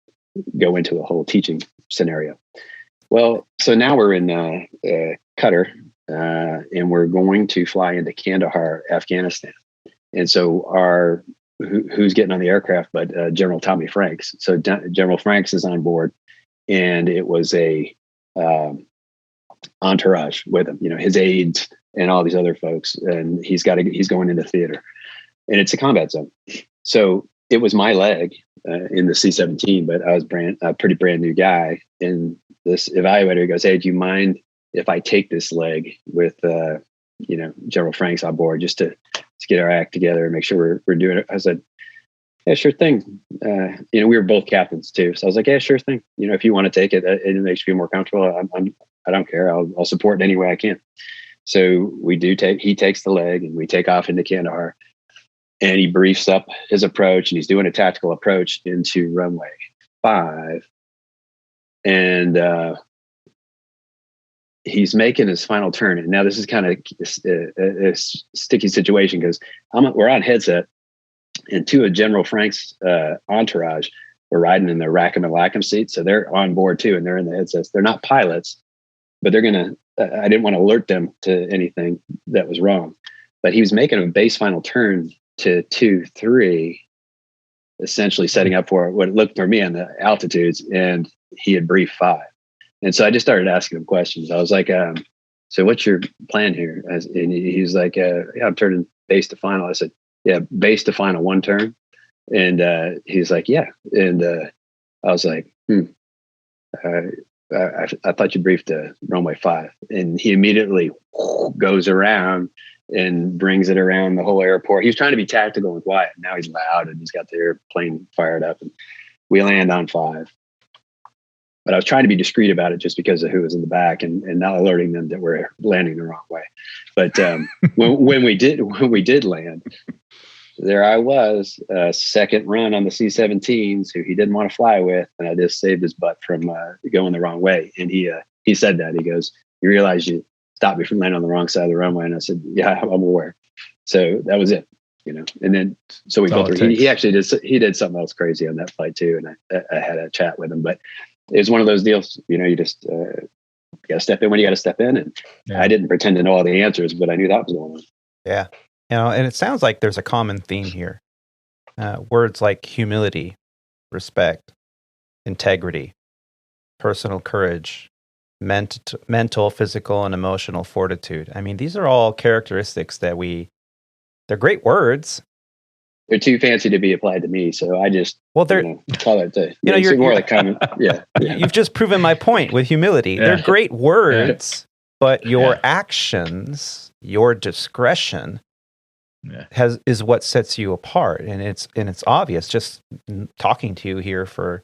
go into a whole teaching scenario. Well, so now we're in Qatar, and we're going to fly into Kandahar, Afghanistan. And so who's getting on the aircraft but General Tommy Franks. So General Franks is on board, and it was a entourage with him, his aides and all these other folks. And he's going into theater, and it's a combat zone. So it was my leg in the C-17, but I was a pretty brand new guy. And this evaluator goes, hey, do you mind if I take this leg with, General Franks on board, just to get our act together and make sure we're doing it? I said, yeah, sure thing. We were both captains too. So I was like, yeah, sure thing. If you want to take it, it makes you feel more comfortable. I don't care. I'll support it any way I can. So he takes the leg, and we take off into Kandahar, and he briefs up his approach, and he's doing a tactical approach into runway 5. And he's making his final turn. And now this is kind of a sticky situation, because we're on headset, and 2 of General Frank's entourage were riding in the Rackham and Lackham seats. So they're on board too, and they're in the headsets. They're not pilots, but they're I didn't want to alert them to anything that was wrong. But he was making a base final turn to 2-3, essentially setting up for what it looked for me on the altitudes, and he had briefed 5. And so I just started asking him questions. I was like, so what's your plan here? And he's like, yeah, I'm turning base to final. I said, yeah, base to final 1 turn. And he's like, yeah. And I was like, I thought you briefed runway 5. And he immediately goes around and brings it around the whole airport. He was trying to be tactical and quiet. Now he's loud, and he's got the airplane fired up, and we land on 5. But I was trying to be discreet about it, just because of who was in the back, and not alerting them that we're landing the wrong way. But when we did land, there I was, second run on the C-17s, who he didn't want to fly with, and I just saved his butt from going the wrong way. And he said that. He goes, you realize you stopped me from landing on the wrong side of the runway? And I said, yeah, I'm aware. So that was it. And then so we That's built. all it He takes. actually did something else crazy on that flight too, and I had a chat with him. But it was one of those deals. You just got to step in when you got to step in, and Yeah. I didn't pretend to know all the answers, but I knew that was going on. Yeah. And it sounds like there's a common theme here. Words like humility, respect, integrity, personal courage, mental, physical, and emotional fortitude. I mean, these are all characteristics that they're great words. They're too fancy to be applied to me, so I just they're call it. you're more like common. Yeah. You've just proven my point with humility. Yeah. They're great words, but your actions, your discretion is what sets you apart, and it's obvious just talking to you here for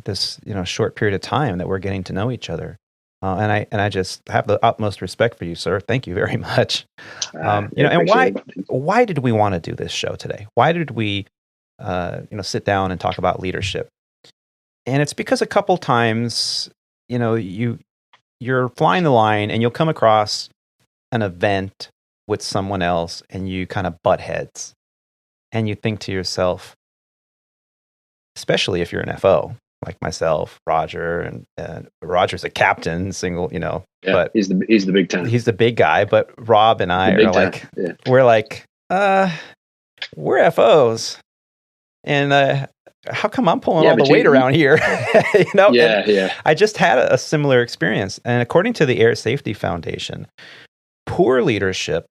this short period of time that we're getting to know each other. And I just have the utmost respect for you, sir. Thank you very much. And why did we want to do this show today? Why did we, sit down and talk about leadership? And it's because a couple times, you're flying the line and you'll come across an event with someone else and you kind of butt heads, and you think to yourself, especially if you're an FO. Like myself, Roger, and Roger's a captain, single, but he's the big time. He's the big guy, but Rob and I are like, we're FOs, and how come I'm pulling all the weight around here? I just had a similar experience, and according to the Air Safety Foundation, poor leadership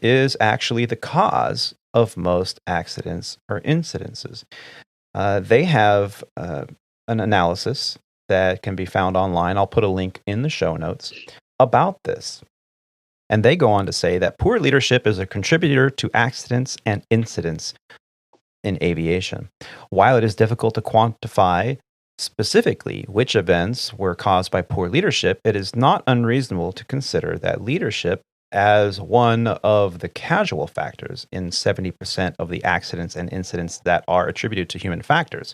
is actually the cause of most accidents or incidences. They have an analysis that can be found online. I'll put a link in the show notes about this. And they go on to say that poor leadership is a contributor to accidents and incidents in aviation. While it is difficult to quantify specifically which events were caused by poor leadership, it is not unreasonable to consider that leadership as one of the causal factors in 70% of the accidents and incidents that are attributed to human factors.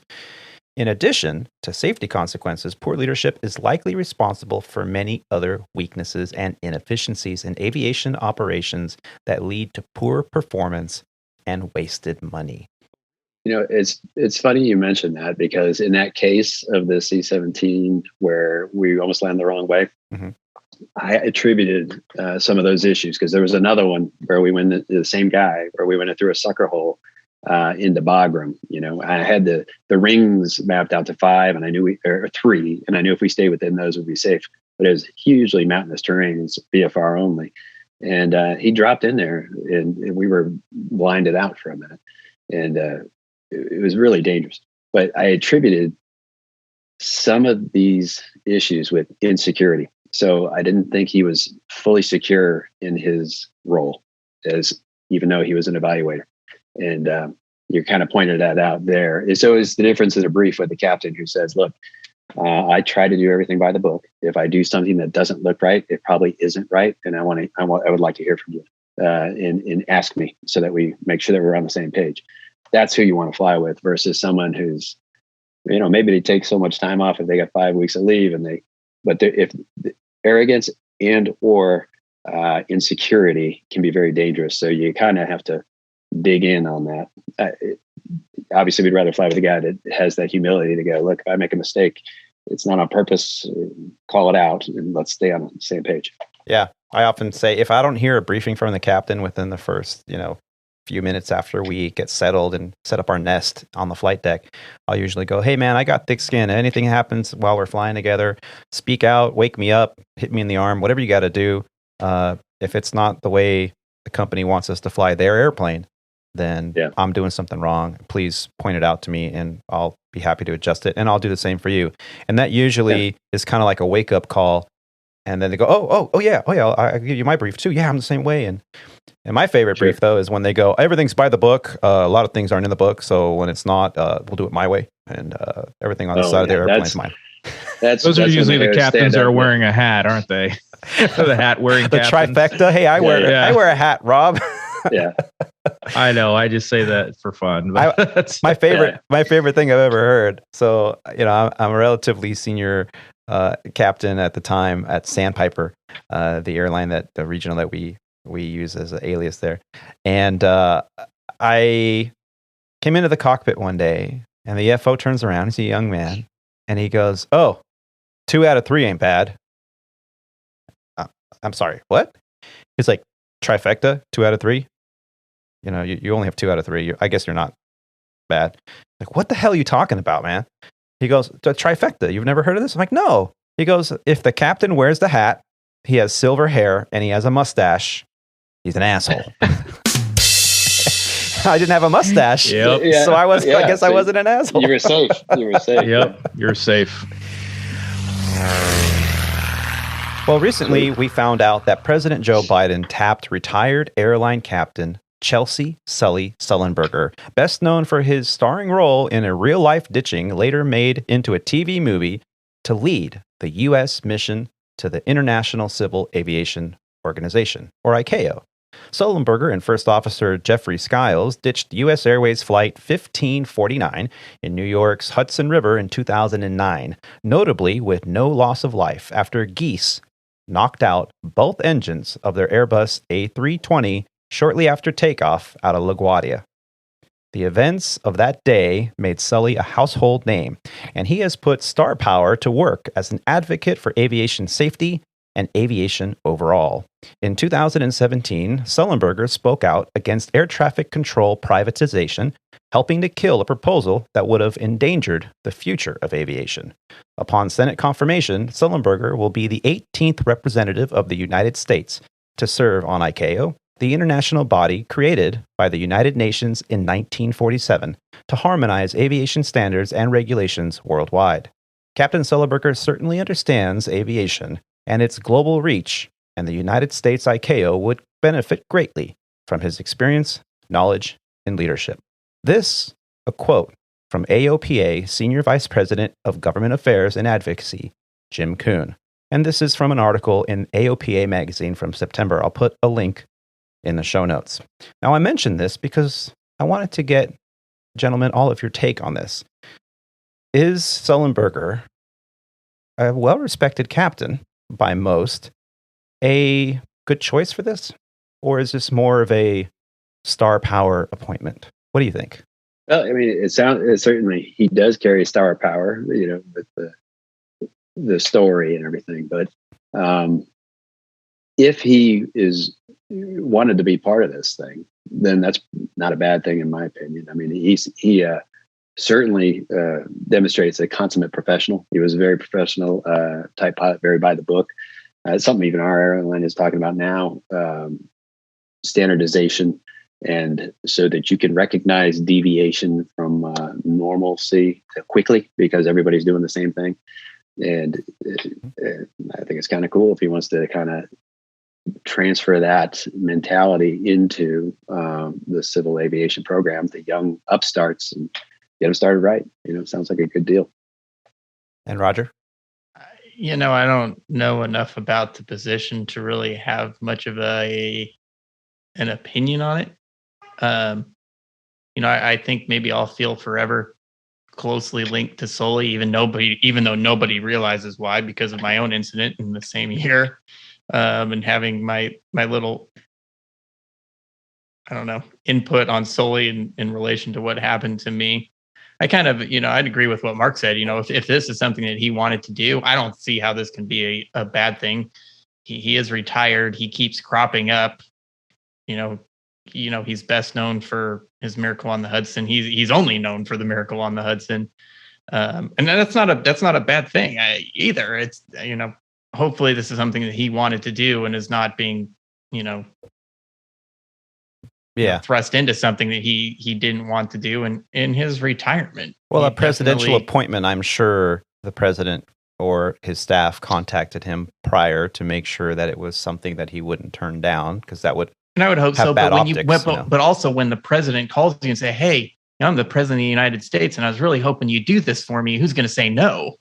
In addition to safety consequences, poor leadership is likely responsible for many other weaknesses and inefficiencies in aviation operations that lead to poor performance and wasted money. It's funny you mentioned that, because in that case of the C-17 where we almost landed the wrong way, I attributed some of those issues, because there was another one where we went, the same guy, where we went through a sucker hole into Bagram. I had the rings mapped out to 5, and I knew or 3, and I knew if we stayed within those we'd be safe. But it was hugely mountainous terrain, it's VFR only, and he dropped in there, and we were blinded out for a minute, and it was really dangerous. But I attributed some of these issues with insecurity. So I didn't think he was fully secure in his role, even though he was an evaluator. And you kind of pointed that out there. So is the difference in a brief with the captain who says, look, I try to do everything by the book. If I do something that doesn't look right, it probably isn't right. And I would like to hear from you and ask me, so that we make sure that we're on the same page. That's who you want to fly with, versus someone who's, maybe they take so much time off if they got 5 weeks of leave, if the arrogance and or insecurity can be very dangerous. So you kind of have to dig in on that. Obviously, we'd rather fly with a guy that has that humility to go, look, if I make a mistake, it's not on purpose, call it out, and let's stay on the same page. Yeah. I often say, if I don't hear a briefing from the captain within the first, few minutes after we get settled and set up our nest on the flight deck, I'll usually go, hey man, I got thick skin. Anything happens while we're flying together, speak out, wake me up, hit me in the arm, whatever you got to do. If it's not the way the company wants us to fly their airplane, then I'm doing something wrong. Please point it out to me, and I'll be happy to adjust it. And I'll do the same for you. And that usually is kind of like a wake up call. And then they go, oh yeah, I'll give you my brief too. Yeah, I'm the same way. And my favorite brief though is when they go, everything's by the book. A lot of things aren't in the book, so when it's not, we'll do it my way. And everything on the side of the airplane is mine. Those are usually the captains that are wearing a hat, aren't they? The hat wearing the captains. Trifecta. Hey, I wear a hat, Rob. Yeah, I know. I just say that for fun. But my favorite thing I've ever heard. So I'm a relatively senior captain at the time at Sandpiper, the airline the regional that we use as an alias there. And I came into the cockpit one day, and the FO turns around. He's a young man, and he goes, "Oh, 2 out of 3 ain't bad." I'm sorry, what? He's like, "Trifecta, 2 out of 3? You know, you only have 2 out of 3. I guess you're not bad." Like, what the hell are you talking about, man? He goes, "The trifecta, you've never heard of this?" I'm like, "No." He goes, "If the captain wears the hat, he has silver hair, and he has a mustache, he's an asshole." I didn't have a mustache. Yep. Yeah, So I guess so I wasn't an asshole. You were safe. You were safe. Yep. You're safe. Well, recently we found out that President Joe Biden tapped retired airline captain Chelsea Sully Sullenberger, best known for his starring role in a real-life ditching later made into a TV movie, to lead the U.S. mission to the International Civil Aviation Organization, or ICAO. Sullenberger and First Officer Jeffrey Skiles ditched U.S. Airways Flight 1549 in New York's Hudson River in 2009, notably with no loss of life after geese knocked out both engines of their Airbus A320 shortly after takeoff out of LaGuardia. The events of that day made Sully a household name, and he has put star power to work as an advocate for aviation safety and aviation overall. In 2017, Sullenberger spoke out against air traffic control privatization, helping to kill a proposal that would have endangered the future of aviation. Upon Senate confirmation, Sullenberger will be the 18th representative of the United States to serve on ICAO, the international body created by the United Nations in 1947 to harmonize aviation standards and regulations worldwide. Captain Sullenberger certainly understands aviation and its global reach, and the United States ICAO would benefit greatly from his experience, knowledge, and leadership. This, a quote from AOPA Senior Vice President of Government Affairs and Advocacy, Jim Kuhn. And this is from an article in AOPA magazine from September. I'll put a link in the show notes. Now, I mentioned this because I wanted to get, gentlemen, all of your take on this. Is Sullenberger, a well-respected captain by most, a good choice for this? Or is this more of a star power appointment? What do you think? Well, I mean, it certainly he does carry star power, you know, with the story and everything. But if he wanted to be part of this thing, then that's not a bad thing, in my opinion. I mean, he certainly demonstrates a consummate professional. He was a very professional type pilot, very by the book. It's something even our airline is talking about now, standardization, and so that you can recognize deviation from normalcy quickly because everybody's doing the same thing. And I think it's kind of cool if he wants to kind of transfer that mentality into the civil aviation program, the young upstarts, and get them started right. You know, sounds like a good deal. And Roger? You know, I don't know enough about the position to really have much of an opinion on it. You know, I think maybe I'll feel forever closely linked to Sully, even though nobody realizes why, because of my own incident in the same year, and having my little, I don't know, input on Sully in relation to what happened to me. I kind of, you know, I'd agree with what Mark said. You know, if this is something that he wanted to do, I don't see how this can be a bad thing. He is retired. He keeps cropping up. You know, he's best known for his Miracle on the Hudson. He's only known for the Miracle on the Hudson, and that's not a bad thing either. It's, you know, hopefully this is something that he wanted to do and is not being, you know, thrust into something that he didn't want to do in his retirement. Well, a presidential appointment, I'm sure the president or his staff contacted him prior to make sure that it was something that he wouldn't turn down, because that would. And I would hope so. But but also when the president calls you and say, "Hey, you know, I'm the president of the United States, and I was really hoping you do this for me," who's going to say no?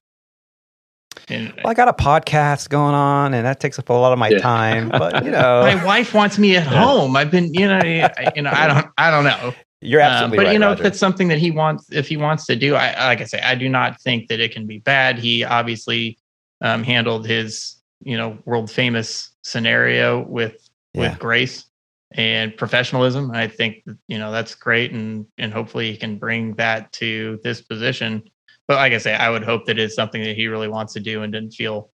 And, well, I got a podcast going on, and that takes up a lot of my time. But you know, my wife wants me at home. I've been, I don't know. You're absolutely right. But you know, Roger. if it's something that he wants, if he wants to do, like I say, I do not think that it can be bad. He obviously handled his, you know, world famous scenario with grace. and professionalism. I think, that's great. And hopefully he can bring that to this position. But like I say, I would hope that it's something that he really wants to do and didn't feel,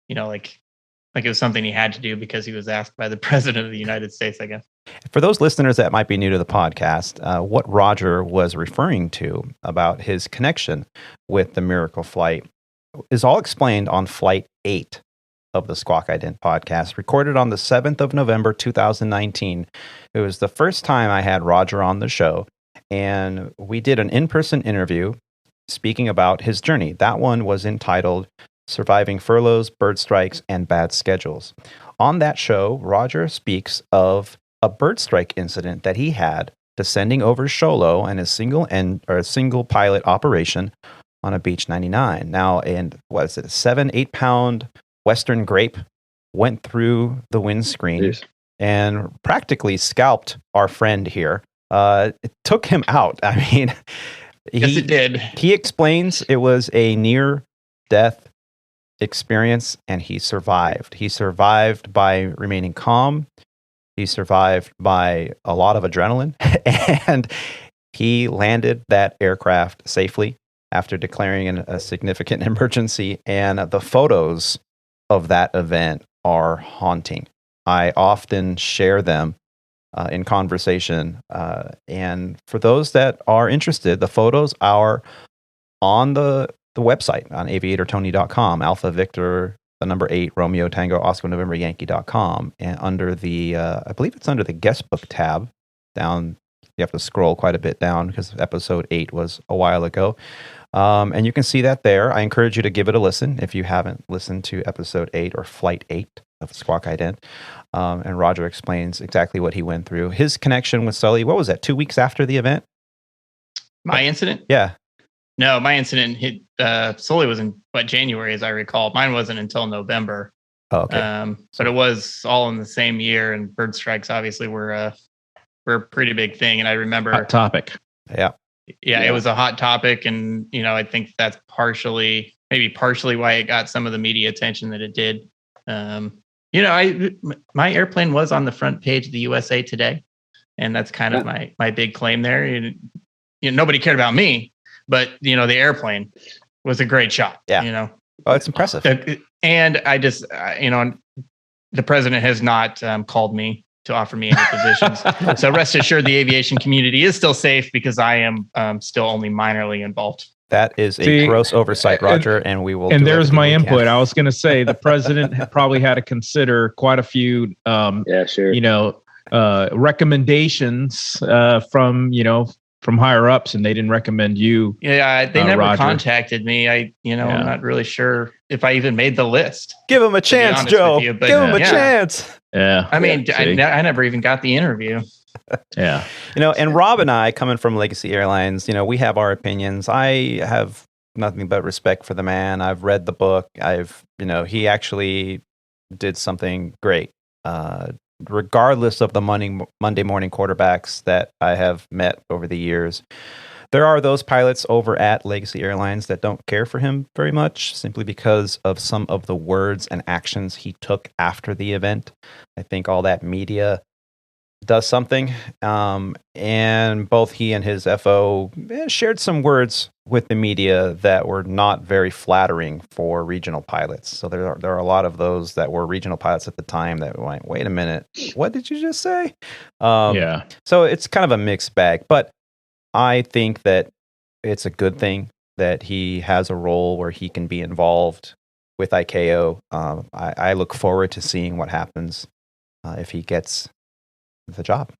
like it was something he had to do because he was asked by the president of the United States, I guess. For those listeners that might be new to the podcast, what Roger was referring to about his connection with the Miracle Flight is all explained on Flight 8 of the Squawk Ident podcast, recorded on the 7th of November, 2019. It was the first time I had Roger on the show, and we did an in-person interview speaking about his journey. That one was entitled Surviving Furloughs, Bird Strikes, and Bad Schedules. On that show, Roger speaks of a bird strike incident that he had descending over Sholo and a single pilot operation on a Beech 99. Now, and what is it, a 7-8 pound Western Grape went through the windscreen and practically scalped our friend here. It took him out. I mean, yes, it did. He explains it was a near-death experience, and he survived. He survived by remaining calm. He survived by a lot of adrenaline, and he landed that aircraft safely after declaring a significant emergency. And the photos of that event are haunting. I often share them in conversation. And for those that are interested, the photos are on the website on aviatortony.com, Alpha Victor, the number 8, Romeo Tango Oscar November Yankee.com, and under the, I believe it's under the guest book tab down. You have to scroll quite a bit down because episode 8 was a while ago. And you can see that there. I encourage you to give it a listen if you haven't listened to episode 8 or Flight 8 of Squawk Ident. And Roger explains exactly what he went through. His connection with Sully, what was that, 2 weeks after the event? My incident? Yeah. No, my incident hit Sully was in January, as I recall. Mine wasn't until November. Oh, okay. But it was all in the same year, and bird strikes obviously were a pretty big thing. And I remember Hot topic. Yeah. Yeah, it was a hot topic, and I think that's partially why it got some of the media attention that it did. My airplane was on the front page of the USA Today, and that's kind of my big claim there. Nobody cared about me, but the airplane was a great shot. Yeah. Oh, it's impressive. And I just the president has not called me to offer me any positions. So rest assured, the aviation community is still safe because I am still only minorly involved. That is a gross oversight, Roger, and we will. And there's my input. I was going to say the president probably had to consider quite a few, recommendations from higher ups, and they didn't recommend you. Yeah, they never Roger. contacted me. I'm not really sure if I even made the list. Give him a chance, Joe. Give him a chance. Yeah. I mean, I never even got the interview. Yeah. And Rob and I, coming from Legacy Airlines, we have our opinions. I have nothing but respect for the man. I've read the book. He actually did something great. Regardless of the Monday morning quarterbacks that I have met over the years, there are those pilots over at Legacy Airlines that don't care for him very much simply because of some of the words and actions he took after the event. I think all that media does something. And both he and his FO shared some words with the media that were not very flattering for regional pilots. So there are a lot of those that were regional pilots at the time that went, wait a minute, what did you just say? Yeah. So it's kind of a mixed bag, but I think that it's a good thing that he has a role where he can be involved with ICAO. I look forward to seeing what happens if he gets the job.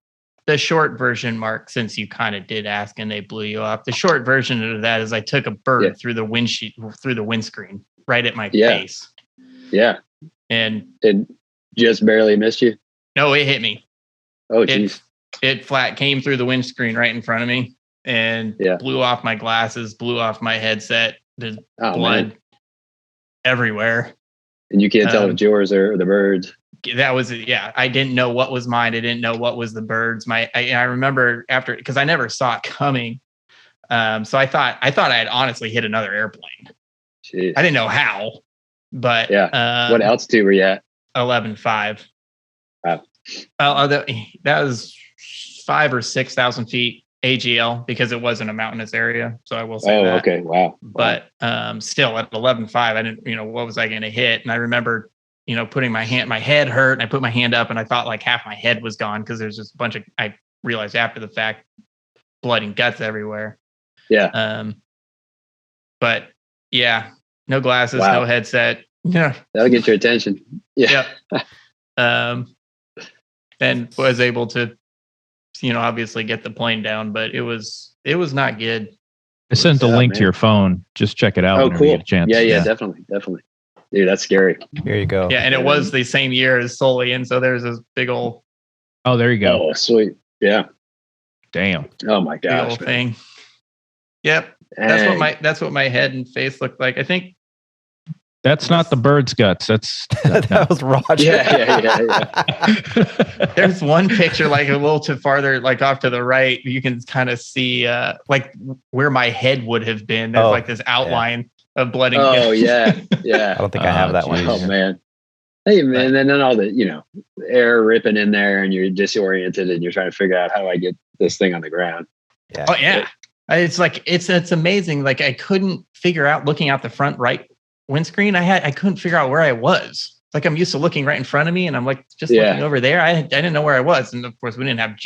The short version, Mark, since you kind of did ask and they blew you off, the short version of that is I took a bird through the windscreen right at my face. Yeah. And it just barely missed you? No, it hit me. Oh, geez. It flat came through the windscreen right in front of me and blew off my glasses, blew off my headset. There's blood everywhere. And you can't tell if it's yours or the bird's. That was I didn't know what was mine. I didn't know what was the bird's. I remember after, because I never saw it coming. So I thought I had honestly hit another airplane. Jeez. I didn't know how, but what altitude were you at? 11.5. Wow. That was 5,000 or 6,000 feet AGL because it wasn't a mountainous area. So I will say that. Okay. Wow. But still at 11.5, I didn't, what was I going to hit? And I remember, putting my head hurt, and I put my hand up and I thought like half my head was gone because there's just a bunch of, I realized after the fact, blood and guts everywhere. Yeah. But yeah, no glasses, no headset. Yeah. That'll get your attention. Yeah. Then was able to, obviously get the plane down, but it was not good. I sent a link to your phone. Just check it out. Oh, cool. You get a chance. Yeah, definitely. Dude, that's scary. Here you go. Yeah, and it was the same year as Sully, and so there's this big old. Oh, there you go. Oh, sweet. Yeah. Damn. Oh my gosh. Big old thing. Yep. That's what my head and face looked like. I think. That's not the bird's guts. That's that was Roger. Yeah. There's one picture like a little too farther, like off to the right. You can kind of see like where my head would have been. There's like this outline of blood and guts. Oh yeah. I don't think I have that one. Oh man. Hey man, and then all the air ripping in there, and you're disoriented, and you're trying to figure out how do I get this thing on the ground. Yeah. Oh yeah. It's like it's amazing. Like I couldn't figure out looking out the front right windscreen. I couldn't figure out where I was. Like I'm used to looking right in front of me, and I'm like just looking over there. I didn't know where I was, and of course we didn't have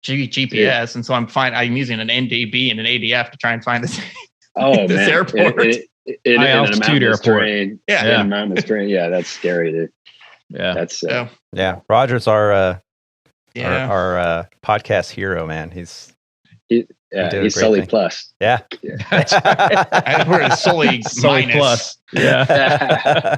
GPS, and so I'm fine. I'm using an NDB and an ADF to try and find this. This airport. In a mountainous terrain. Yeah. In a mountainous terrain. Yeah, that's scary, dude. Yeah. That's Roger's our podcast hero, man. He's Sully plus. Yeah. We're a Sully minus. Plus. Yeah.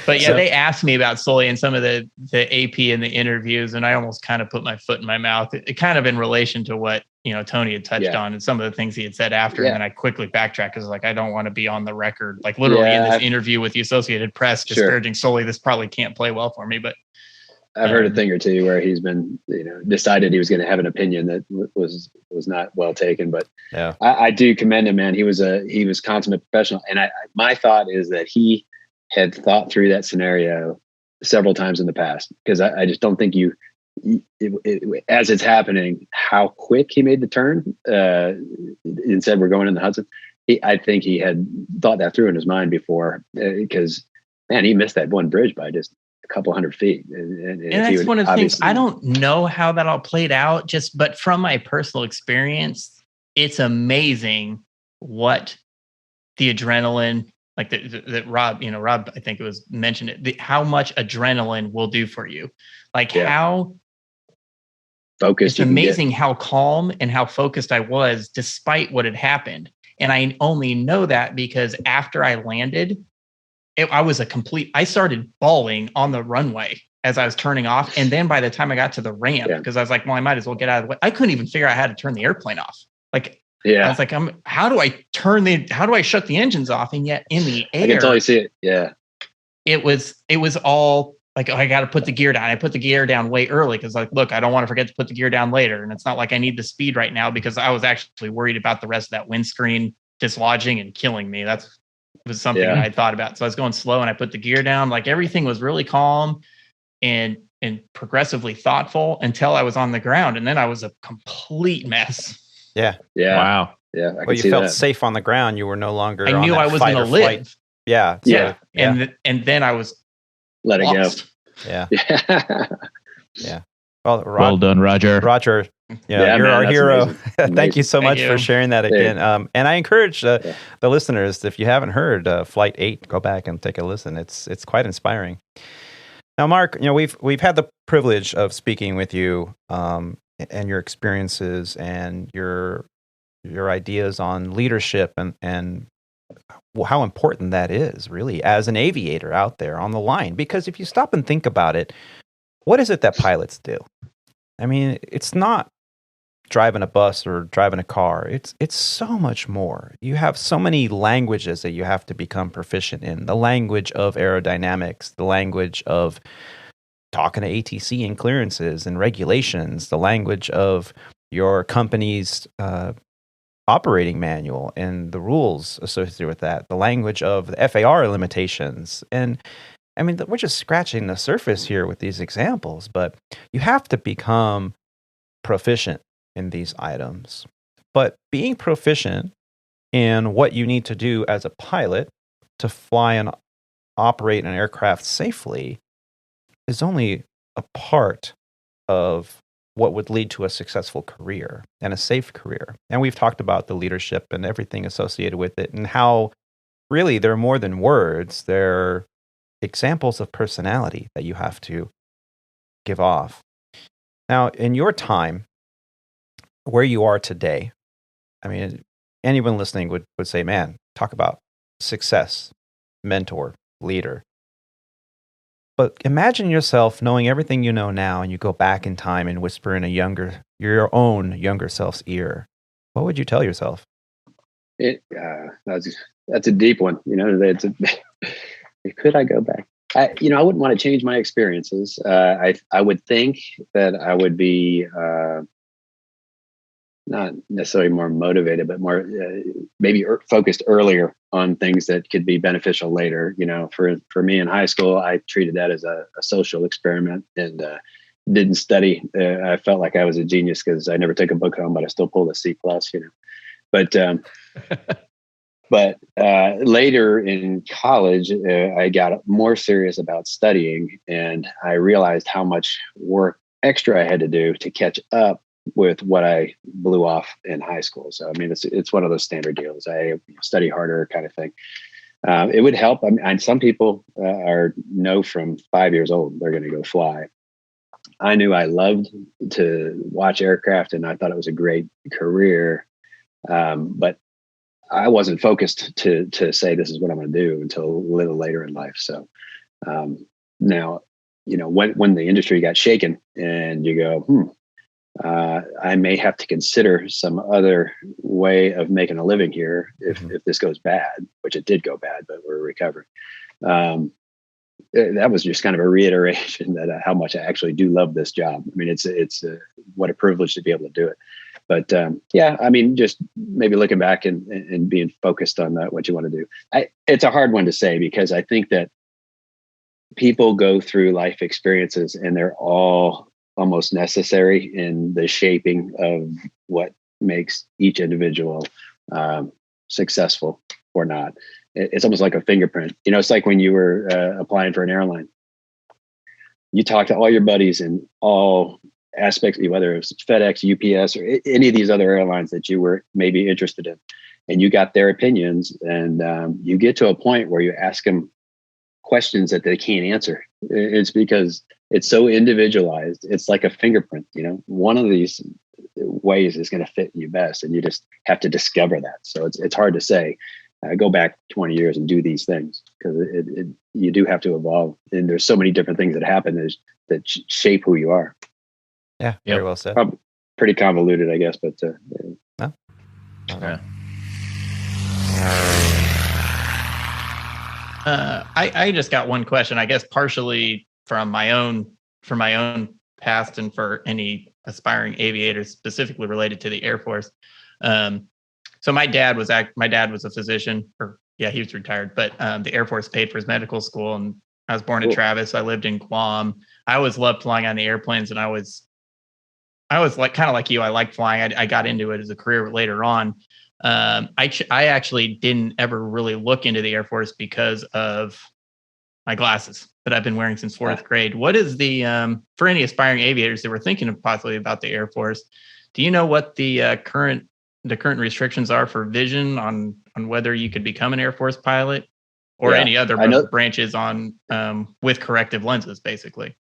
But yeah, they asked me about Sully and some of the AP in the interviews, and I almost kind of put my foot in my mouth. It kind of in relation to what Tony had touched on and some of the things he had said after, and then I quickly backtracked because like I don't want to be on the record, like literally in this interview with the Associated Press disparaging Sully. This probably can't play well for me, but I've heard a thing or two where he's been, decided he was going to have an opinion that was not well taken. But I do commend him, man. He was consummate professional, and my thought is that he had thought through that scenario several times in the past, because I just don't think as it's happening, how quick he made the turn and said we're going in the Hudson. I think he had thought that through in his mind before, because man, he missed that one bridge by just a couple 100 feet. And that's one of the things. I don't know how that all played out, but from my personal experience, it's amazing what the adrenaline, like that Rob, I think it was mentioned how much adrenaline will do for you. Like how focused. It's amazing how calm and how focused I was despite what had happened. And I only know that because after I landed, I started bawling on the runway as I was turning off. And then by the time I got to the ramp, because I was like, well, I might as well get out of the way. I couldn't even figure out how to turn the airplane off. Like, I was like, how do I shut the engines off? And yet in the air, I can totally see it. Yeah. It was all like, I got to put the gear down. I put the gear down way early because like, look, I don't want to forget to put the gear down later. And it's not like I need the speed right now because I was actually worried about the rest of that windscreen dislodging and killing me. That was something that I thought about. So I was going slow and I put the gear down. Like everything was really calm and progressively thoughtful until I was on the ground. And then I was a complete mess. Yeah. Wow. Yeah. Well, you felt safe on the ground. You were no longer. I knew I was going to live. Yeah. Yeah. And then I was let lost. It go. Yeah. Well done, Roger. Roger, you're our hero. Thank you so much for sharing that again. And I encourage the listeners, if you haven't heard Flight 8, go back and take a listen. It's quite inspiring. Now, Mark, we've had the privilege of speaking with you and your experiences and your ideas on leadership and how important that is, really, as an aviator out there on the line. Because if you stop and think about it, what is it that pilots do? I mean, it's not driving a bus or driving a car. It's so much more. You have so many languages that you have to become proficient in. The language of aerodynamics, the language of talking to ATC and clearances and regulations, the language of your company's operating manual and the rules associated with that, the language of the FAR limitations. And I mean, we're just scratching the surface here with these examples, but you have to become proficient in these items. But being proficient in what you need to do as a pilot to fly and operate an aircraft safely is only a part of what would lead to a successful career and a safe career. And we've talked about the leadership and everything associated with it, and how really they're more than words. They're examples of personality that you have to give off. Now, in your time, where you are today, I mean, anyone listening would say, man, talk about success, mentor, leader. But imagine yourself knowing everything you know now, and you go back in time and whisper in your own younger self's ear. What would you tell yourself? That's a deep one. Could I go back? I wouldn't want to change my experiences. I would think that I would be not necessarily more motivated, but more maybe focused earlier on things that could be beneficial later. For me in high school, I treated that as a social experiment and didn't study. I felt like I was a genius because I never took a book home, but I still pulled a C+. But later in college, I got more serious about studying, and I realized how much work extra I had to do to catch up with what I blew off in high school. So, I mean, it's one of those standard deals. I study harder kind of thing. It would help. I mean, some people know from 5 years old, they're going to go fly. I knew I loved to watch aircraft, and I thought it was a great career. But I wasn't focused to say this is what I'm going to do until a little later in life. So now, when the industry got shaken and you go, I may have to consider some other way of making a living here if this goes bad, which it did go bad, but we're recovering. That was just kind of a reiteration that how much I actually do love this job. I mean, it's what a privilege to be able to do it. But I mean, just maybe looking back and being focused on what you want to do. It's a hard one to say because I think that people go through life experiences and they're all almost necessary in the shaping of what makes each individual successful or not. It's almost like a fingerprint. It's like when you were applying for an airline. You talk to all your buddies in all aspects, whether it's FedEx, UPS, or any of these other airlines that you were maybe interested in, and you got their opinions, and you get to a point where you ask them questions that they can't answer. It's because it's so individualized. It's like a fingerprint. One of these ways is going to fit you best, and you just have to discover that. So it's hard to say. Go back 20 years and do these things because you do have to evolve, and there's so many different things that happen that shape who you are. Yeah, very well said. Probably pretty convoluted, I guess, but no. Yeah. I just got one question, I guess, partially from my own past and for any aspiring aviators specifically related to the Air Force. So my dad was a physician, he was retired, but the Air Force paid for his medical school, and I was born in Travis. I lived in Guam. I always loved flying on the airplanes, and I was like kind of like you. I liked flying. I got into it as a career later on. I actually didn't ever really look into the Air Force because of my glasses that I've been wearing since fourth grade. What is the for any aspiring aviators that were thinking of possibly about the Air Force? Do you know what the current restrictions are for vision on whether you could become an Air Force pilot or any other branches on with corrective lenses, basically?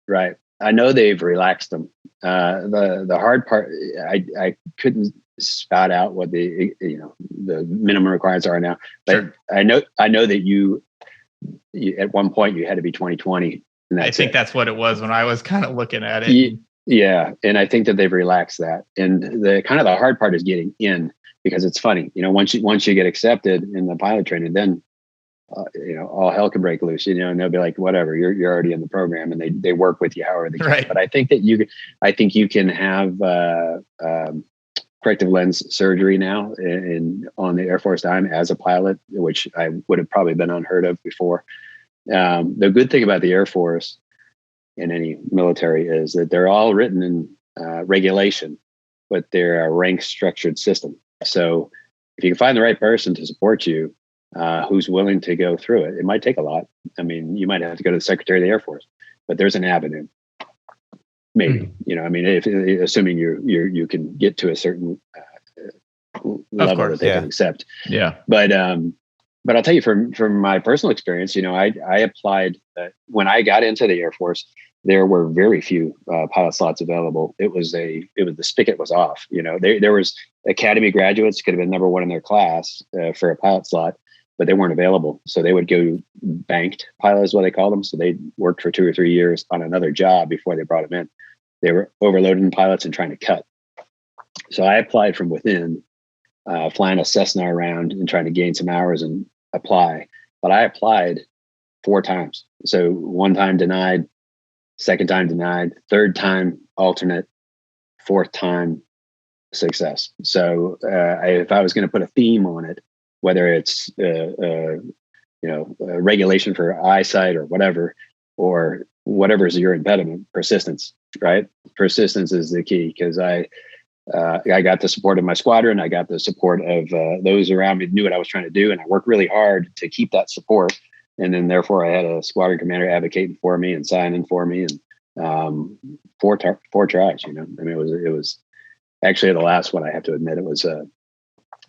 Right. I know they've relaxed them. The hard part, I couldn't spout out what the minimum requirements are now, but sure. I know that you at one point you had to be 2020. I think that's what it was when I was kind of looking at it. Yeah. And I think that they've relaxed that. And the kind of the hard part is getting in, because it's funny, once you get accepted in the pilot training, then all hell can break loose, and they'll be like, whatever, you're already in the program, and they work with you however they can. Right. But I think you can have corrective lens surgery now on the Air Force dime as a pilot, which I would have probably been unheard of before. The good thing about the Air Force and any military is that they're all written in regulation, but they're a rank structured system. So if you can find the right person to support you, who's willing to go through it, it might take a lot. I mean, you might have to go to the Secretary of the Air Force, but there's an avenue. Maybe, I mean, if assuming you can get to a certain level that they can accept. Yeah. But I'll tell you from my personal experience, I applied when I got into the Air Force. There were very few pilot slots available. It was the spigot was off. There was academy graduates could have been number one in their class for a pilot slot, but they weren't available. So they would go banked pilot is what they call them. So they worked for 2 or 3 years on another job before they brought them in. They were overloading pilots and trying to cut. So I applied from within, flying a Cessna around and trying to gain some hours and apply. But I applied 4 times. So one time denied, second time denied, third time alternate, fourth time success. So if I was going to put a theme on it, whether it's regulation for eyesight or whatever is your impediment, persistence, right? Persistence is the key, because I got the support of my squadron. I got the support of those around me, knew what I was trying to do, and I worked really hard to keep that support. And then therefore I had a squadron commander advocating for me and signing for me, and 4 tries, I mean, it was actually the last one. I have to admit, it was,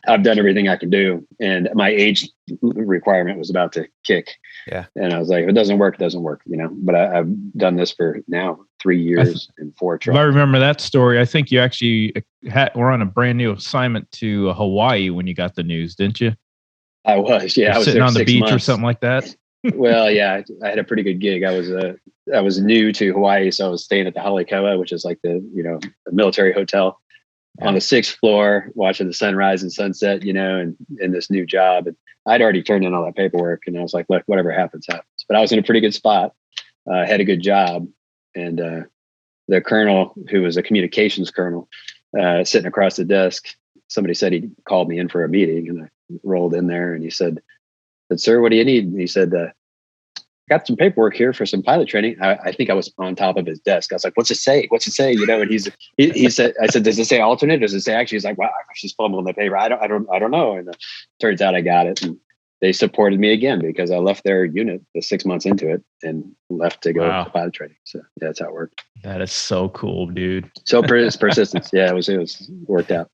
I've done everything I can do, and my age requirement was about to kick. Yeah. And I was like, if it doesn't work, it doesn't work, but I've done this for now 3 years and 4 tries. If I remember that story, I think you actually were on a brand new assignment to Hawaii when you got the news, didn't you? I was, yeah. I was sitting there on the 6 beach months. or something like that. Well, yeah, I had a pretty good gig. I was new to Hawaii, so I was staying at the Halikoa, which is like the military hotel on the 6th floor, watching the sunrise and sunset, and in this new job. And I'd already turned in all that paperwork, and I was like, look, whatever happens, happens. But I was in a pretty good spot, had a good job, and the colonel, who was a communications colonel, sitting across the desk, somebody said he called me in for a meeting, and I rolled in there, and he said, sir, what do you need? And he said, I got some paperwork here for some pilot training. I think I was on top of his desk. I was like, what's it say? And he said, I said, does it say alternate? Does it say actually? He's like, wow, she's fumbling the paper. I don't know. And turns out I got it. And they supported me again, because I left their unit 6 months into it and left to go to pilot training. So yeah, that's how it worked. That is so cool, dude. So persistence. Yeah, it was worked out.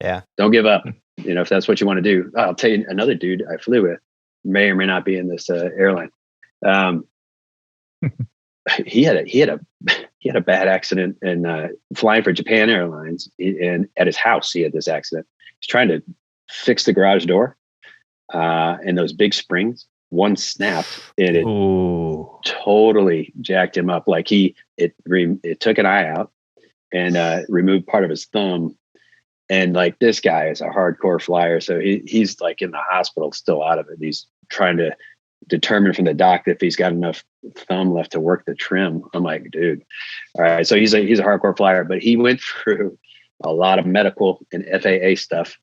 Yeah. Don't give up. If that's what you want to do. I'll tell you another dude I flew with, may or may not be in this airline. He had a bad accident and flying for Japan Airlines, and at his house he had this accident. He's trying to fix the garage door, and those big springs, one snapped, and it totally jacked him up. Like it took an eye out and removed part of his thumb. And like, this guy is a hardcore flyer, so he's like in the hospital, still out of it. He's trying to determine from the doc if he's got enough thumb left to work the trim. I'm like, dude, all right. So he's a hardcore flyer, but he went through a lot of medical and FAA stuff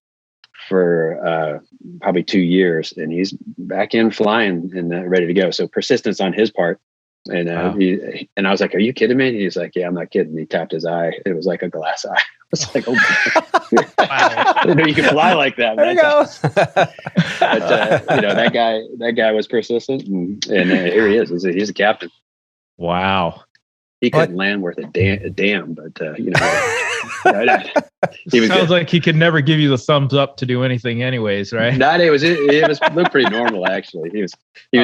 for probably 2 years, and he's back in flying and ready to go. So persistence on his part. And I was like, are you kidding me? And he's like, yeah, I'm not kidding. He tapped his eye. It was like a glass eye. I was like, oh, wow. I didn't know you could fly like that. There you go. But that guy was persistent, and here he is. He's a captain. Wow. He couldn't land worth a damn, but he was sounds like he could never give you the thumbs up to do anything, anyways, right? No, it looked pretty normal actually. He was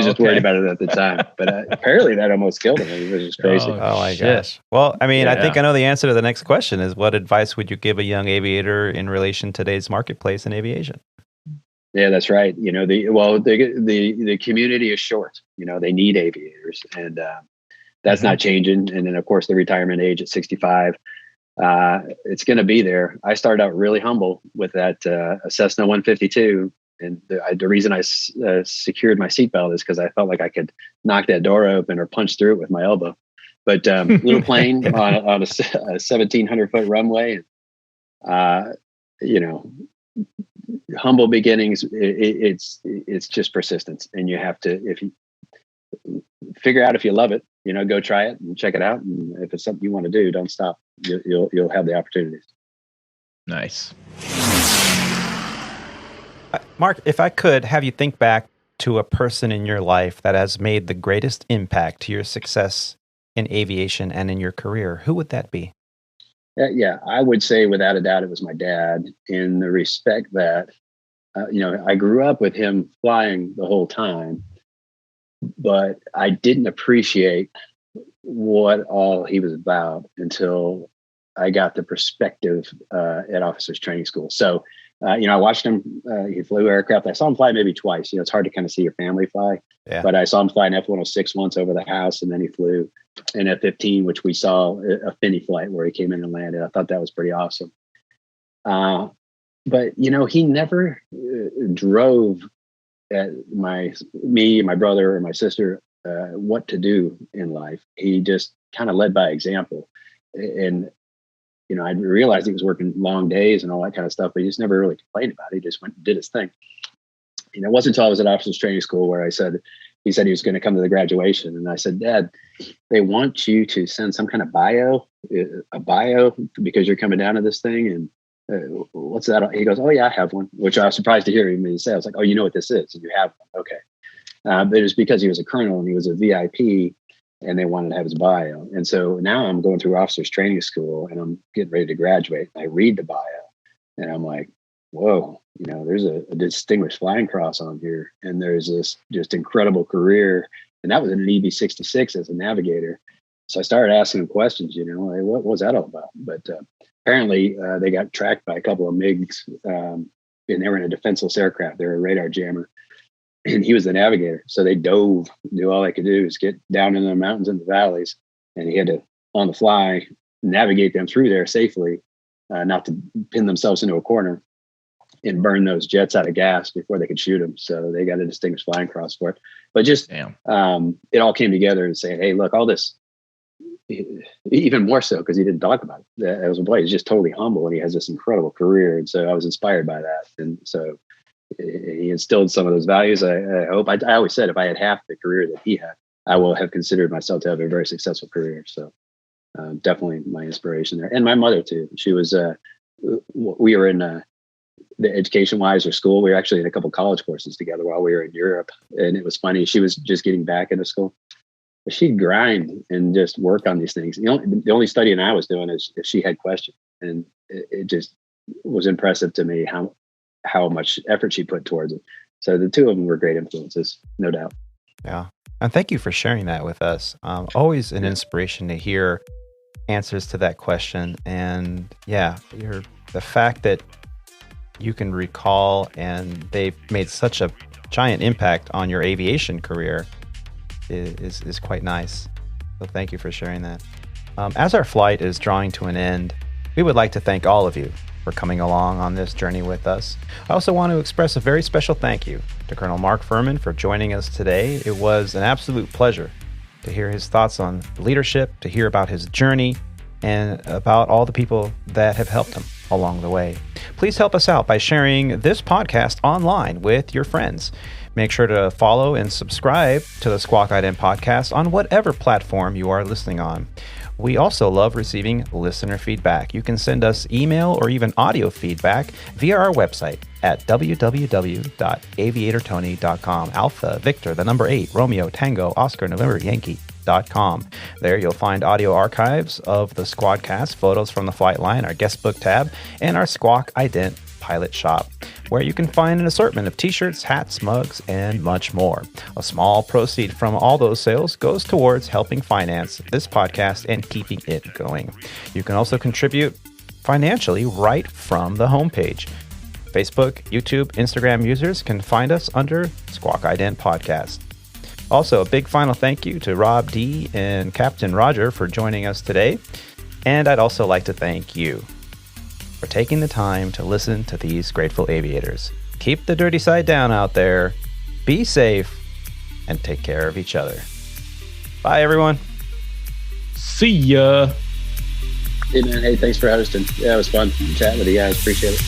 just worried about it at the time, but apparently that almost killed him. It was just crazy. Oh my gosh! Well, I mean, I think I know the answer to the next question is, what advice would you give a young aviator in relation to today's marketplace in aviation? Yeah, that's right. The community is short. They need aviators, and that's not changing. And then, of course, the retirement age at 65, it's going to be there. I started out really humble with that Cessna 152. And the reason I secured my seatbelt is because I felt like I could knock that door open or punch through it with my elbow. But little plane on a 1,700-foot runway, humble beginnings. It's just persistence, and you have to figure out if you love it, go try it and check it out. And if it's something you want to do, don't stop. You'll have the opportunities. Nice. Mark, if I could have you think back to a person in your life that has made the greatest impact to your success in aviation and in your career, who would that be? Yeah, I would say without a doubt it was my dad, in the respect that, I grew up with him flying the whole time, but I didn't appreciate what all he was about until I got the perspective at officers training school. So, I watched him. He flew aircraft. I saw him fly maybe twice. It's hard to kind of see your family fly. Yeah. But I saw him fly an F-106 once over the house, and then he flew an F-15, which we saw a Finney flight where he came in and landed. I thought that was pretty awesome. But he never drove at me, my brother, or my sister what to do in life. He just kind of led by example, and I realized he was working long days and all that kind of stuff, but he just never really complained about it. He just went and did his thing. It wasn't until I was at officers training school where he said he was going to come to the graduation. And I said, Dad, they want you to send some kind of bio because you're coming down to this thing. And what's that? He goes, oh yeah, I have one, which I was surprised to hear him say. I was like, oh, you know what this is? And you have one. Okay. But it was because he was a colonel and he was a VIP, and they wanted to have his bio. And so now I'm going through officers training school and I'm getting ready to graduate. I read the bio and I'm like, whoa, there's a distinguished flying cross on here. And there's this just incredible career. And that was in an EB-66 as a navigator. So I started asking him questions, like, what was that all about? But apparently they got tracked by a couple of MiGs and they were in a defenseless aircraft. They were a radar jammer. And he was the navigator. So they dove, all they could do is get down into the mountains and the valleys. And he had to, on the fly, navigate them through there safely, not to pin themselves into a corner and burn those jets out of gas before they could shoot them. So they got a distinguished flying cross for it. But just, it all came together and saying, hey, look, all this, even more so because he didn't talk about it. As a boy, he's just totally humble and he has this incredible career. And so I was inspired by that. And so he instilled some of those values. I hope. I always said if I had half the career that he had, I will have considered myself to have a very successful career. So definitely my inspiration there. And my mother too. She was, we were in the education-wise or school. We were actually in a couple college courses together while we were in Europe. And it was funny. She was just getting back into school. But she'd grind and just work on these things. The only studying I was doing is if she had questions. And it just was impressive to me how much effort she put towards it. So the two of them were great influences, no doubt. Yeah. And thank you for sharing that with us. Always an inspiration to hear answers to that question. And yeah, the fact that you can recall and they've made such a giant impact on your aviation career is quite nice. So thank you for sharing that. As our flight is drawing to an end, we would like to thank all of you for coming along on this journey with us. I also want to express a very special thank you to Colonel Mark Fuhrmann for joining us today. It was an absolute pleasure to hear his thoughts on leadership, to hear about his journey, and about all the people that have helped him along the way. Please help us out by sharing this podcast online with your friends. Make sure to follow and subscribe to the Squawk Ident podcast on whatever platform you are listening on. We also love receiving listener feedback. You can send us email or even audio feedback via our website at www.aviatortony.com. Alpha, Victor, the number 8, Romeo, Tango, Oscar, November, Yankee.com. There you'll find audio archives of the Squadcast, photos from the flight line, our guest book tab, and our Squawk Ident pilot shop, where you can find an assortment of t-shirts, hats, mugs, and much more. A small proceed from all those sales goes towards helping finance this podcast and keeping it going. You can also contribute financially right from the homepage. Facebook, YouTube, Instagram users can find us under Squawk Ident Podcast. Also, a big final thank you to Rob D. and Captain Roger for joining us today. And I'd also like to thank you for taking the time to listen to these grateful aviators. Keep the dirty side down out there, be safe, and take care of each other. Bye, everyone. See ya. Hey, man. Hey, thanks for hosting. Yeah, it was fun chatting with you guys. Appreciate it.